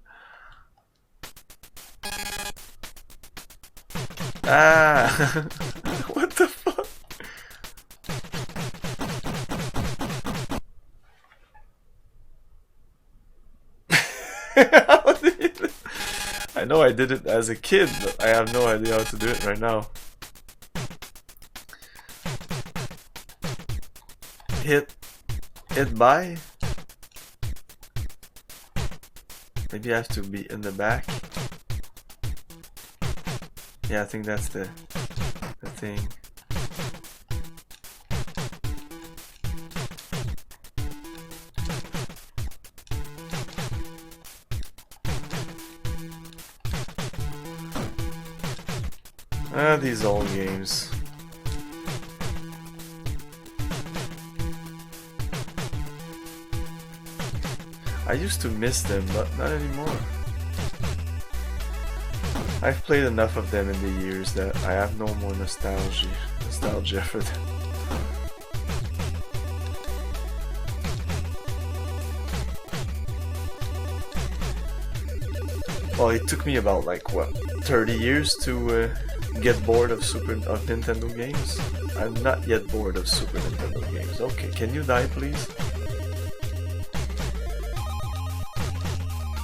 Ah! What the fuck? I know I did it as a kid, but I have no idea how to do it right now. Hit by? Maybe I have to be in the back. Yeah, I think that's the thing. Ah, these old games. I used to miss them, but not anymore. I've played enough of them in the years that I have no more nostalgia for them. Well, it took me about like what, 30 years to get bored of Nintendo games. I'm not yet bored of Super Nintendo games. Okay, can you die, please?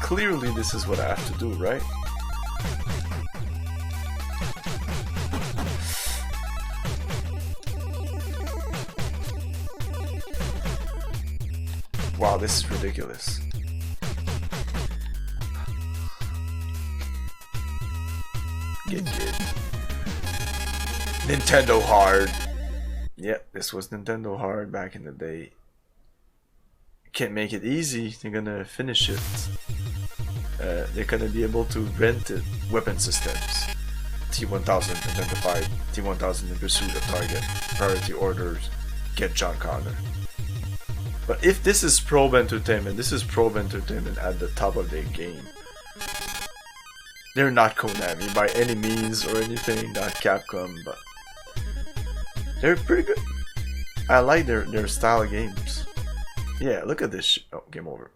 Clearly this is what I have to do, right? Wow, this is ridiculous. Get. Nintendo Hard. Yeah, this was Nintendo Hard back in the day. Can't make it easy, they're gonna finish it. They're gonna be able to rent it. Weapon systems. T-1000 identified. T-1000 in pursuit of target. Priority orders. Get John Connor. But if this is Probe Entertainment, this is Probe Entertainment at the top of their game. They're not Konami by any means or anything, not Capcom, but they're pretty good. I like their style of games. Yeah, look at this oh, game over.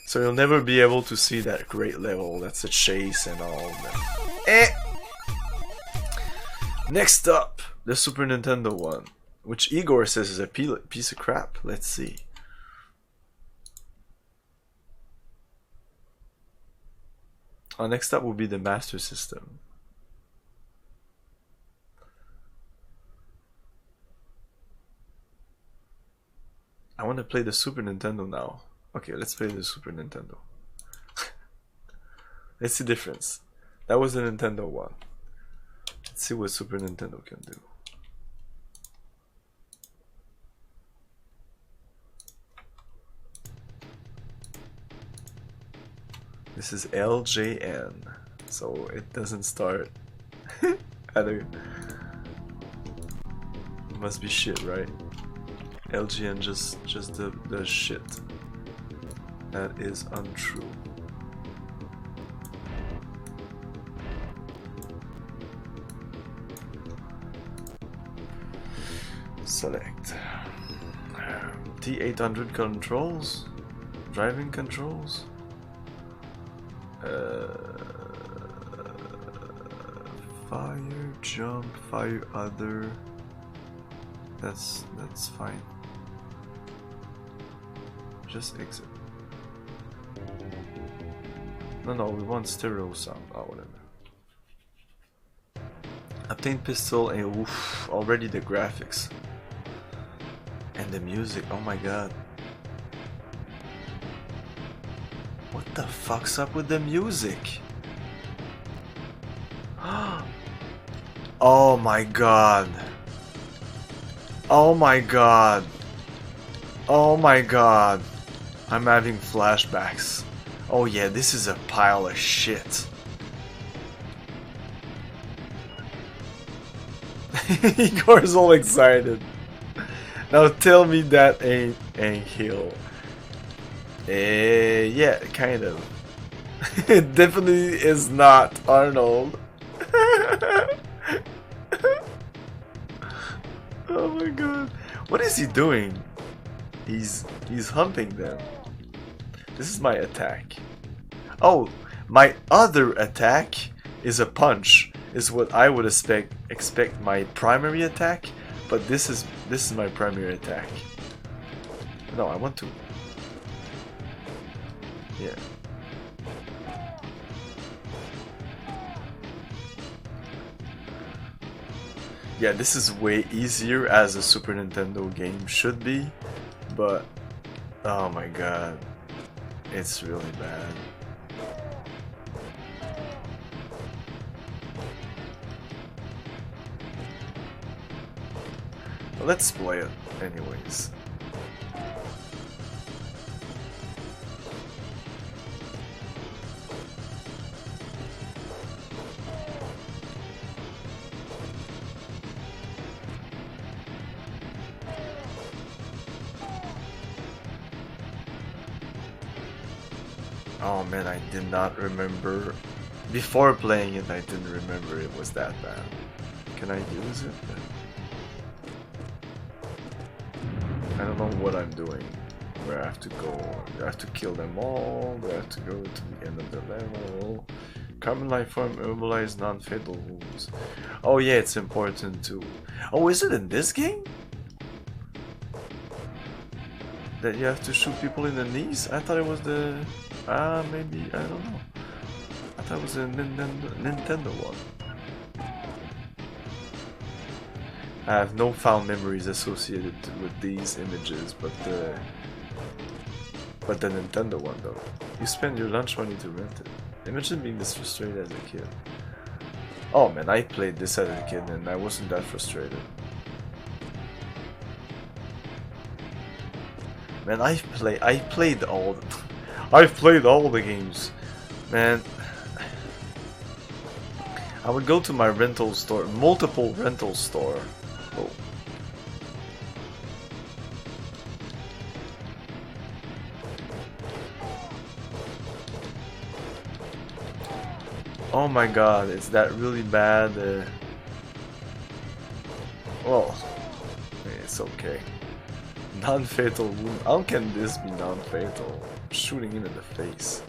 So you'll never be able to see that great level, that's a chase and all that. Next up, the Super Nintendo one, which Igor says is a piece of crap. Let's see. Next up will be the Master System. I want to play the Super Nintendo now. Okay, let's play the Super Nintendo. Let's see the difference. That was the Nintendo one. Let's see what Super Nintendo can do. This is LJN, so it doesn't start. Either. Must be shit, right? LGN just the shit. That is untrue. Select T800 controls, driving controls. Fire, jump, fire, other. That's fine. Just exit. No, we want stereo sound. Oh, whatever. Obtain pistol and oof, already the graphics. And the music, oh my god. What the fuck's up with the music? Oh my god. Oh my god. Oh my god. I'm having flashbacks. Oh yeah, this is a pile of shit. Igor's all excited. Now tell me that ain't Hill. Yeah, kind of. It definitely is not Arnold. Oh my god. What is he doing? He's humping them. This is my attack. Oh, my other attack is a punch. Is what I would expect my primary attack, but this is my primary attack. No, I want to. Yeah. Yeah, this is way easier as a Super Nintendo game should be, but oh my god, it's really bad. Let's play it anyways. Oh man, I did not remember. Before playing it, I didn't remember it was that bad. Can I use it? I don't know what I'm doing. Where I have to go. Do I have to kill them all? Do I have to go to the end of the level? Carbon life form immobilize non-fatal wounds. Oh yeah, it's important too. Oh, is it in this game? That you have to shoot people in the knees? I thought it was the... maybe, I don't know. I thought it was a Nintendo one. I have no fond memories associated with these images, but the Nintendo one though. You spend your lunch money to rent it. Imagine being this frustrated as a kid. Oh man, I played this as a kid and I wasn't that frustrated. Man, I've played all the games. Man, I would go to my rental store, multiple rental store. Oh. Oh my god, is that really bad? Well, it's okay. Non-fatal wound. How can this be non-fatal? Shooting him in the face.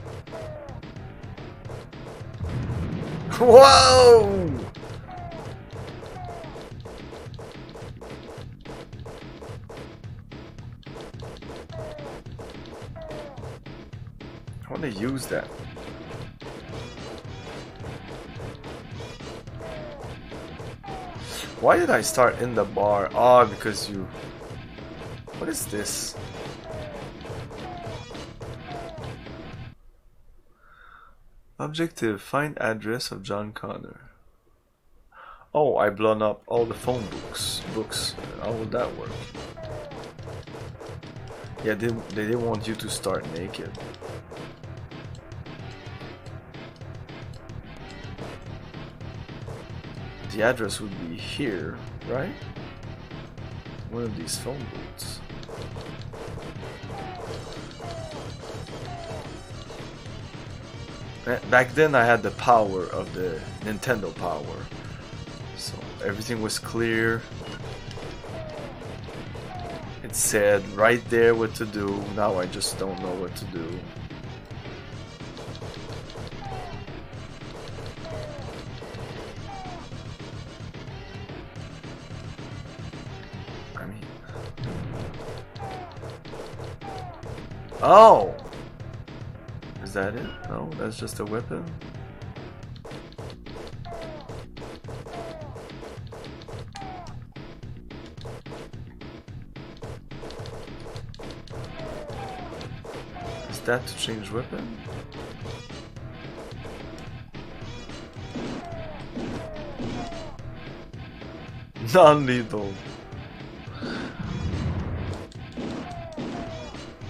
Whoa! I want to use that. Why did I start in the bar? Ah, because you... What is this? Objective, find address of John Connor. Oh, I blown up all the phone books. How would that work? Yeah, they didn't want you to start naked. the address would be here, right? One of these phone booths. Back then I had the power of the Nintendo power, so everything was clear. It said right there what to do. Now I just don't know what to do. I mean, oh! Is that it? No, that's just a weapon. Is that to change weapon? Non-lethal.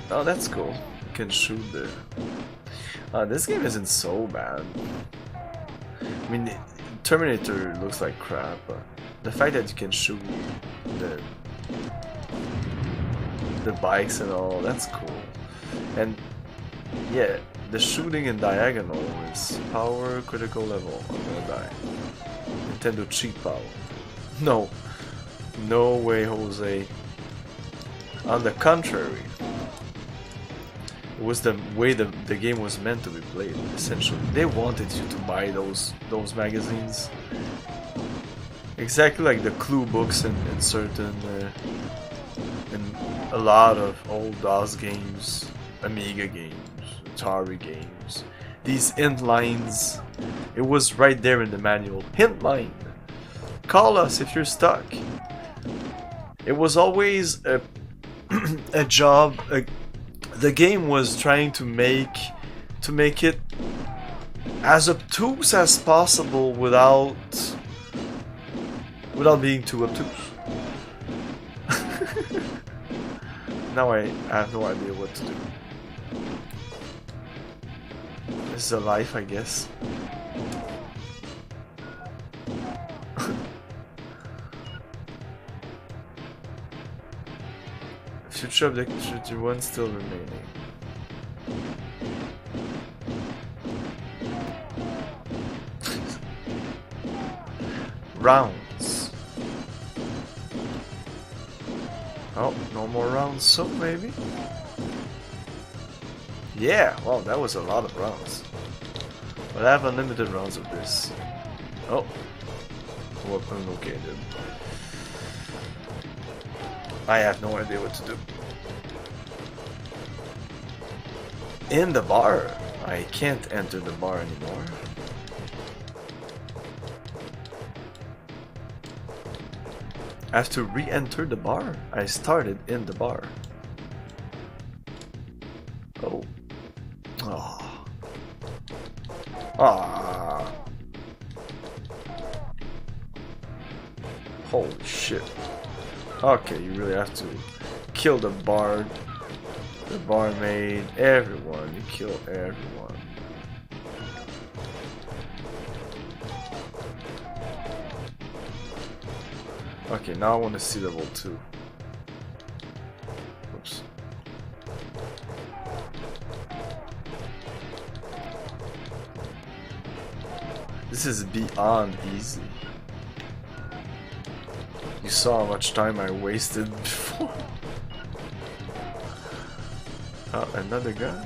Oh, that's cool. You can shoot there. This game isn't so bad. I mean, Terminator looks like crap, but the fact that you can shoot the bikes and all, that's cool. And yeah, the shooting in diagonal is power critical level. I'm gonna die. Nintendo cheat power. No. No way, Jose. On the contrary. It was the way the game was meant to be played, essentially. They wanted you to buy those magazines. Exactly like the clue books in certain in a lot of old DOS games, Amiga games, Atari games. These hint lines, it was right there in the manual. Hint line! Call us if you're stuck. It was always a job. The game was trying to make it as obtuse as possible without being too obtuse. Now I have no idea what to do. This is a life, I guess. Future Objective 1 still remaining. Rounds. Oh, no more rounds, so maybe? Yeah, well, that was a lot of rounds. But I have unlimited rounds of this. Oh. Weapon located. I have no idea what to do. In the bar. I can't enter the bar anymore. I have to re-enter the bar. I started in the bar. Oh. Oh. Ah. Holy shit. Okay, you really have to kill the barmaid, everyone. You kill everyone. Okay, now I want to see level 2. Oops. This is beyond easy. You saw how much time I wasted before. Oh, another gun.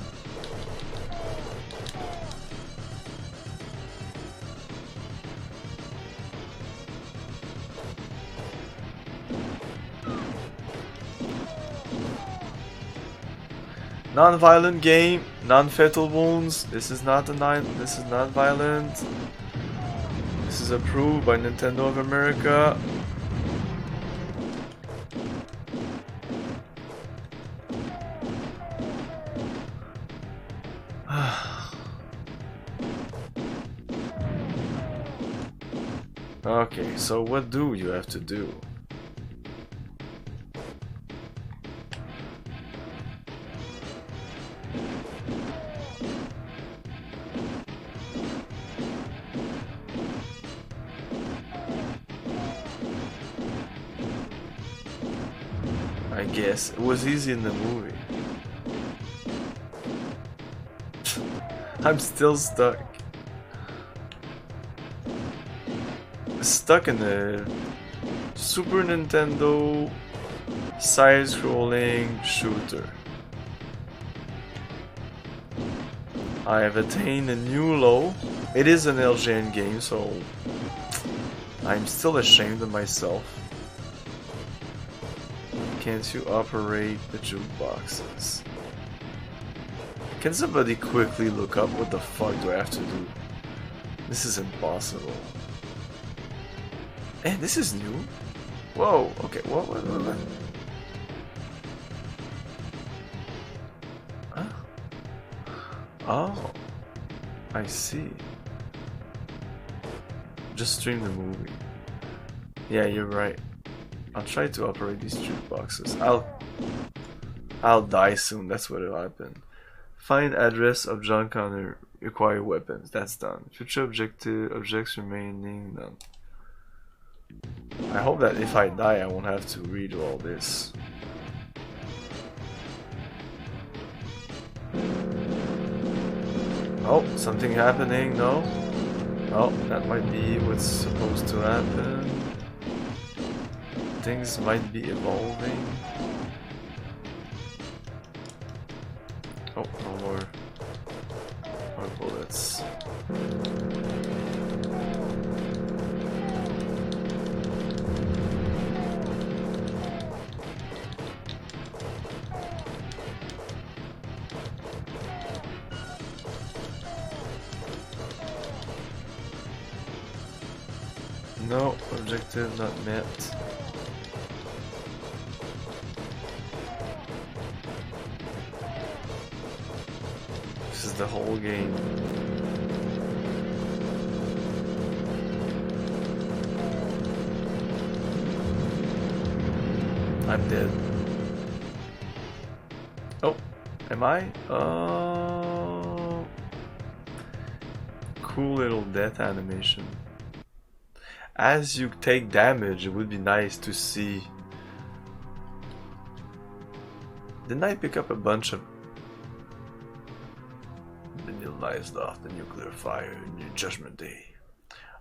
Non-violent game, non-fatal wounds. This is not this is not violent. This is approved by Nintendo of America. Okay, so what do you have to do? I guess. It was easy in the movie. I'm still stuck. Stuck in the Super Nintendo side-scrolling shooter. I have attained a new low. It is an LGN game, so I'm still ashamed of myself. Can't you operate the jukeboxes? Can somebody quickly look up what the fuck do I have to do? This is impossible. Eh, this is new? Whoa, okay, what? Huh? Oh, I see. Just stream the movie. Yeah, you're right. I'll try to operate these jukeboxes. I'll die soon, that's what'll happen. Find address of John Connor. Require weapons. That's done. Future objects remaining none. I hope that if I die I won't have to redo all this. Oh, something happening, no? Oh, that might be what's supposed to happen. Things might be evolving. Oh, no more bullets. No, objective not met. This is the whole game. I'm dead. Oh, am I? Oh, cool little death animation. As you take damage, it would be nice to see. Didn't I pick up a bunch of vanillized off the nuclear fire in your Judgment Day?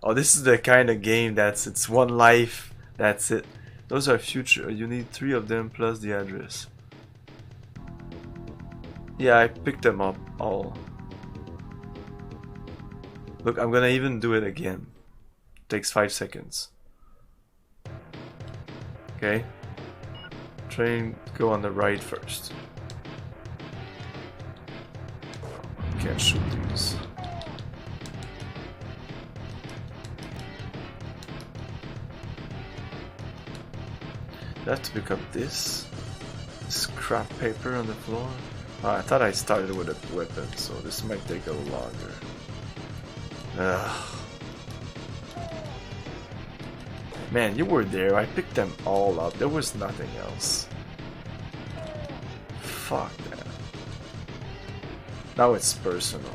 Oh, this is the kind of game that's it's one life. That's it. Those are future. You need 3 of them plus the address. Yeah, I picked them up all. Look, I'm gonna even do it again. Takes 5 seconds. Okay. Train, go on the right first. Can't shoot these. I have to pick up this scrap paper on the floor. Oh, I thought I started with a weapon, so this might take a little longer. Ugh. Man, you were there. I picked them all up. There was nothing else. Fuck that. Now it's personal.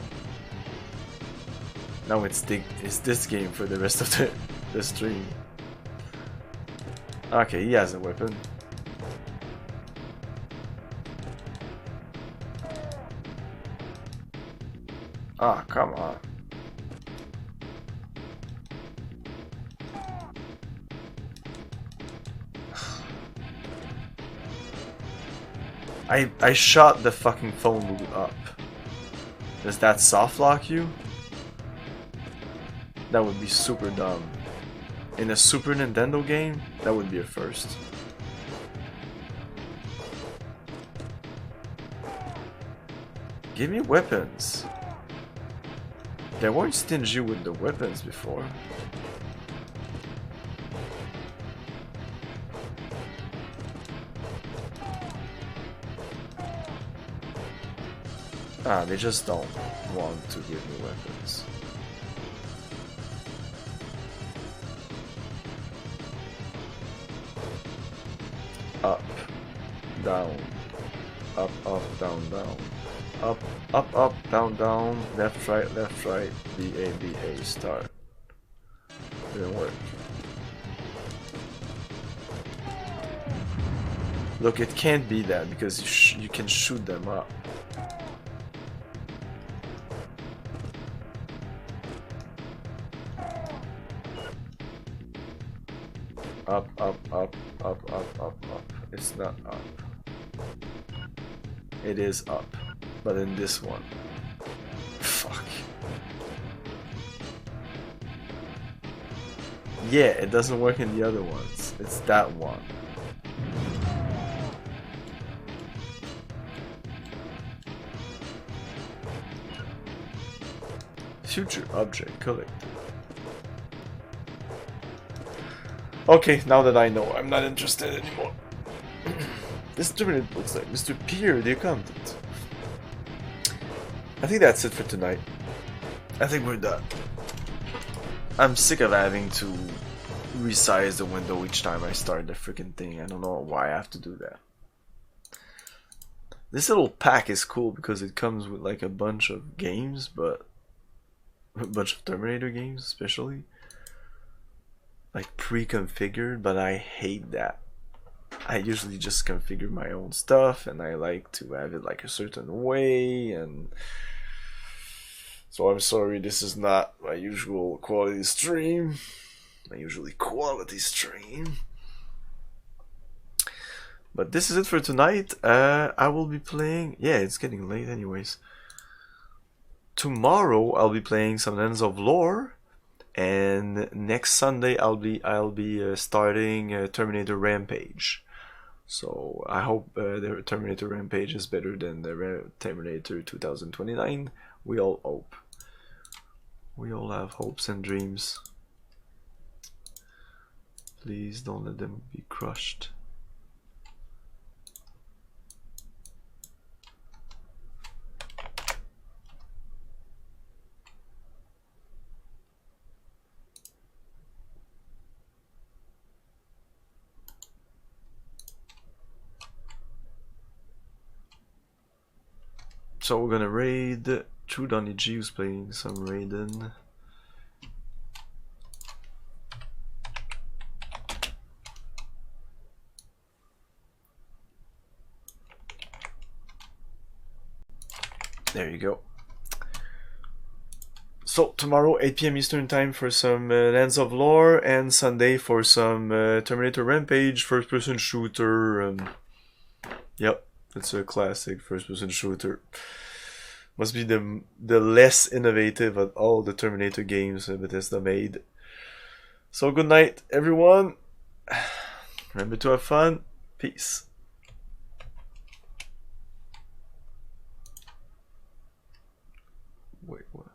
Now it's this game for the rest of the stream. Okay, he has a weapon. Ah, come on. I shot the fucking phone booth up. Does that soft lock you? That would be super dumb. In a Super Nintendo game, that would be a first. Give me weapons. They weren't stingy with the weapons before. Ah, they just don't want to give me weapons. Up, down, up, down, down, up, down, down, left, right, B, A, start. Didn't work. Look, it can't be that because you can shoot them up. Up, up, up, up, up, up, up. It's not up. It is up. But in this one. Fuck. Yeah, it doesn't work in the other ones. It's that one. Future object collected. Okay, now that I know, I'm not interested anymore. This Terminator looks like Mr. Peer, the accountant. I think that's it for tonight. I think we're done. I'm sick of having to resize the window each time I start the freaking thing. I don't know why I have to do that. This little pack is cool because it comes with like a bunch of games, but a bunch of Terminator games especially. Like pre-configured, but I hate that. I usually just configure my own stuff and I like to have it like a certain way, and so I'm sorry this is not my usual quality stream. My usually quality stream. But this is it for tonight. I will be playing, yeah, it's getting late anyways. Tomorrow I'll be playing some Lens of Lore. And next Sunday I'll be starting Terminator Rampage. So I hope the Terminator Rampage is better than the Terminator 2029. We all hope. We all have hopes and dreams. Please don't let them be crushed. So we're gonna raid. True Donny G who's playing some Raiden. There you go. So tomorrow 8 PM Eastern time for some Lands of Lore, and Sunday for some Terminator Rampage first-person shooter. Yep. It's a classic first-person shooter. Must be the less innovative of all the Terminator games Bethesda made. So good night, everyone. Remember to have fun. Peace. Wait, what?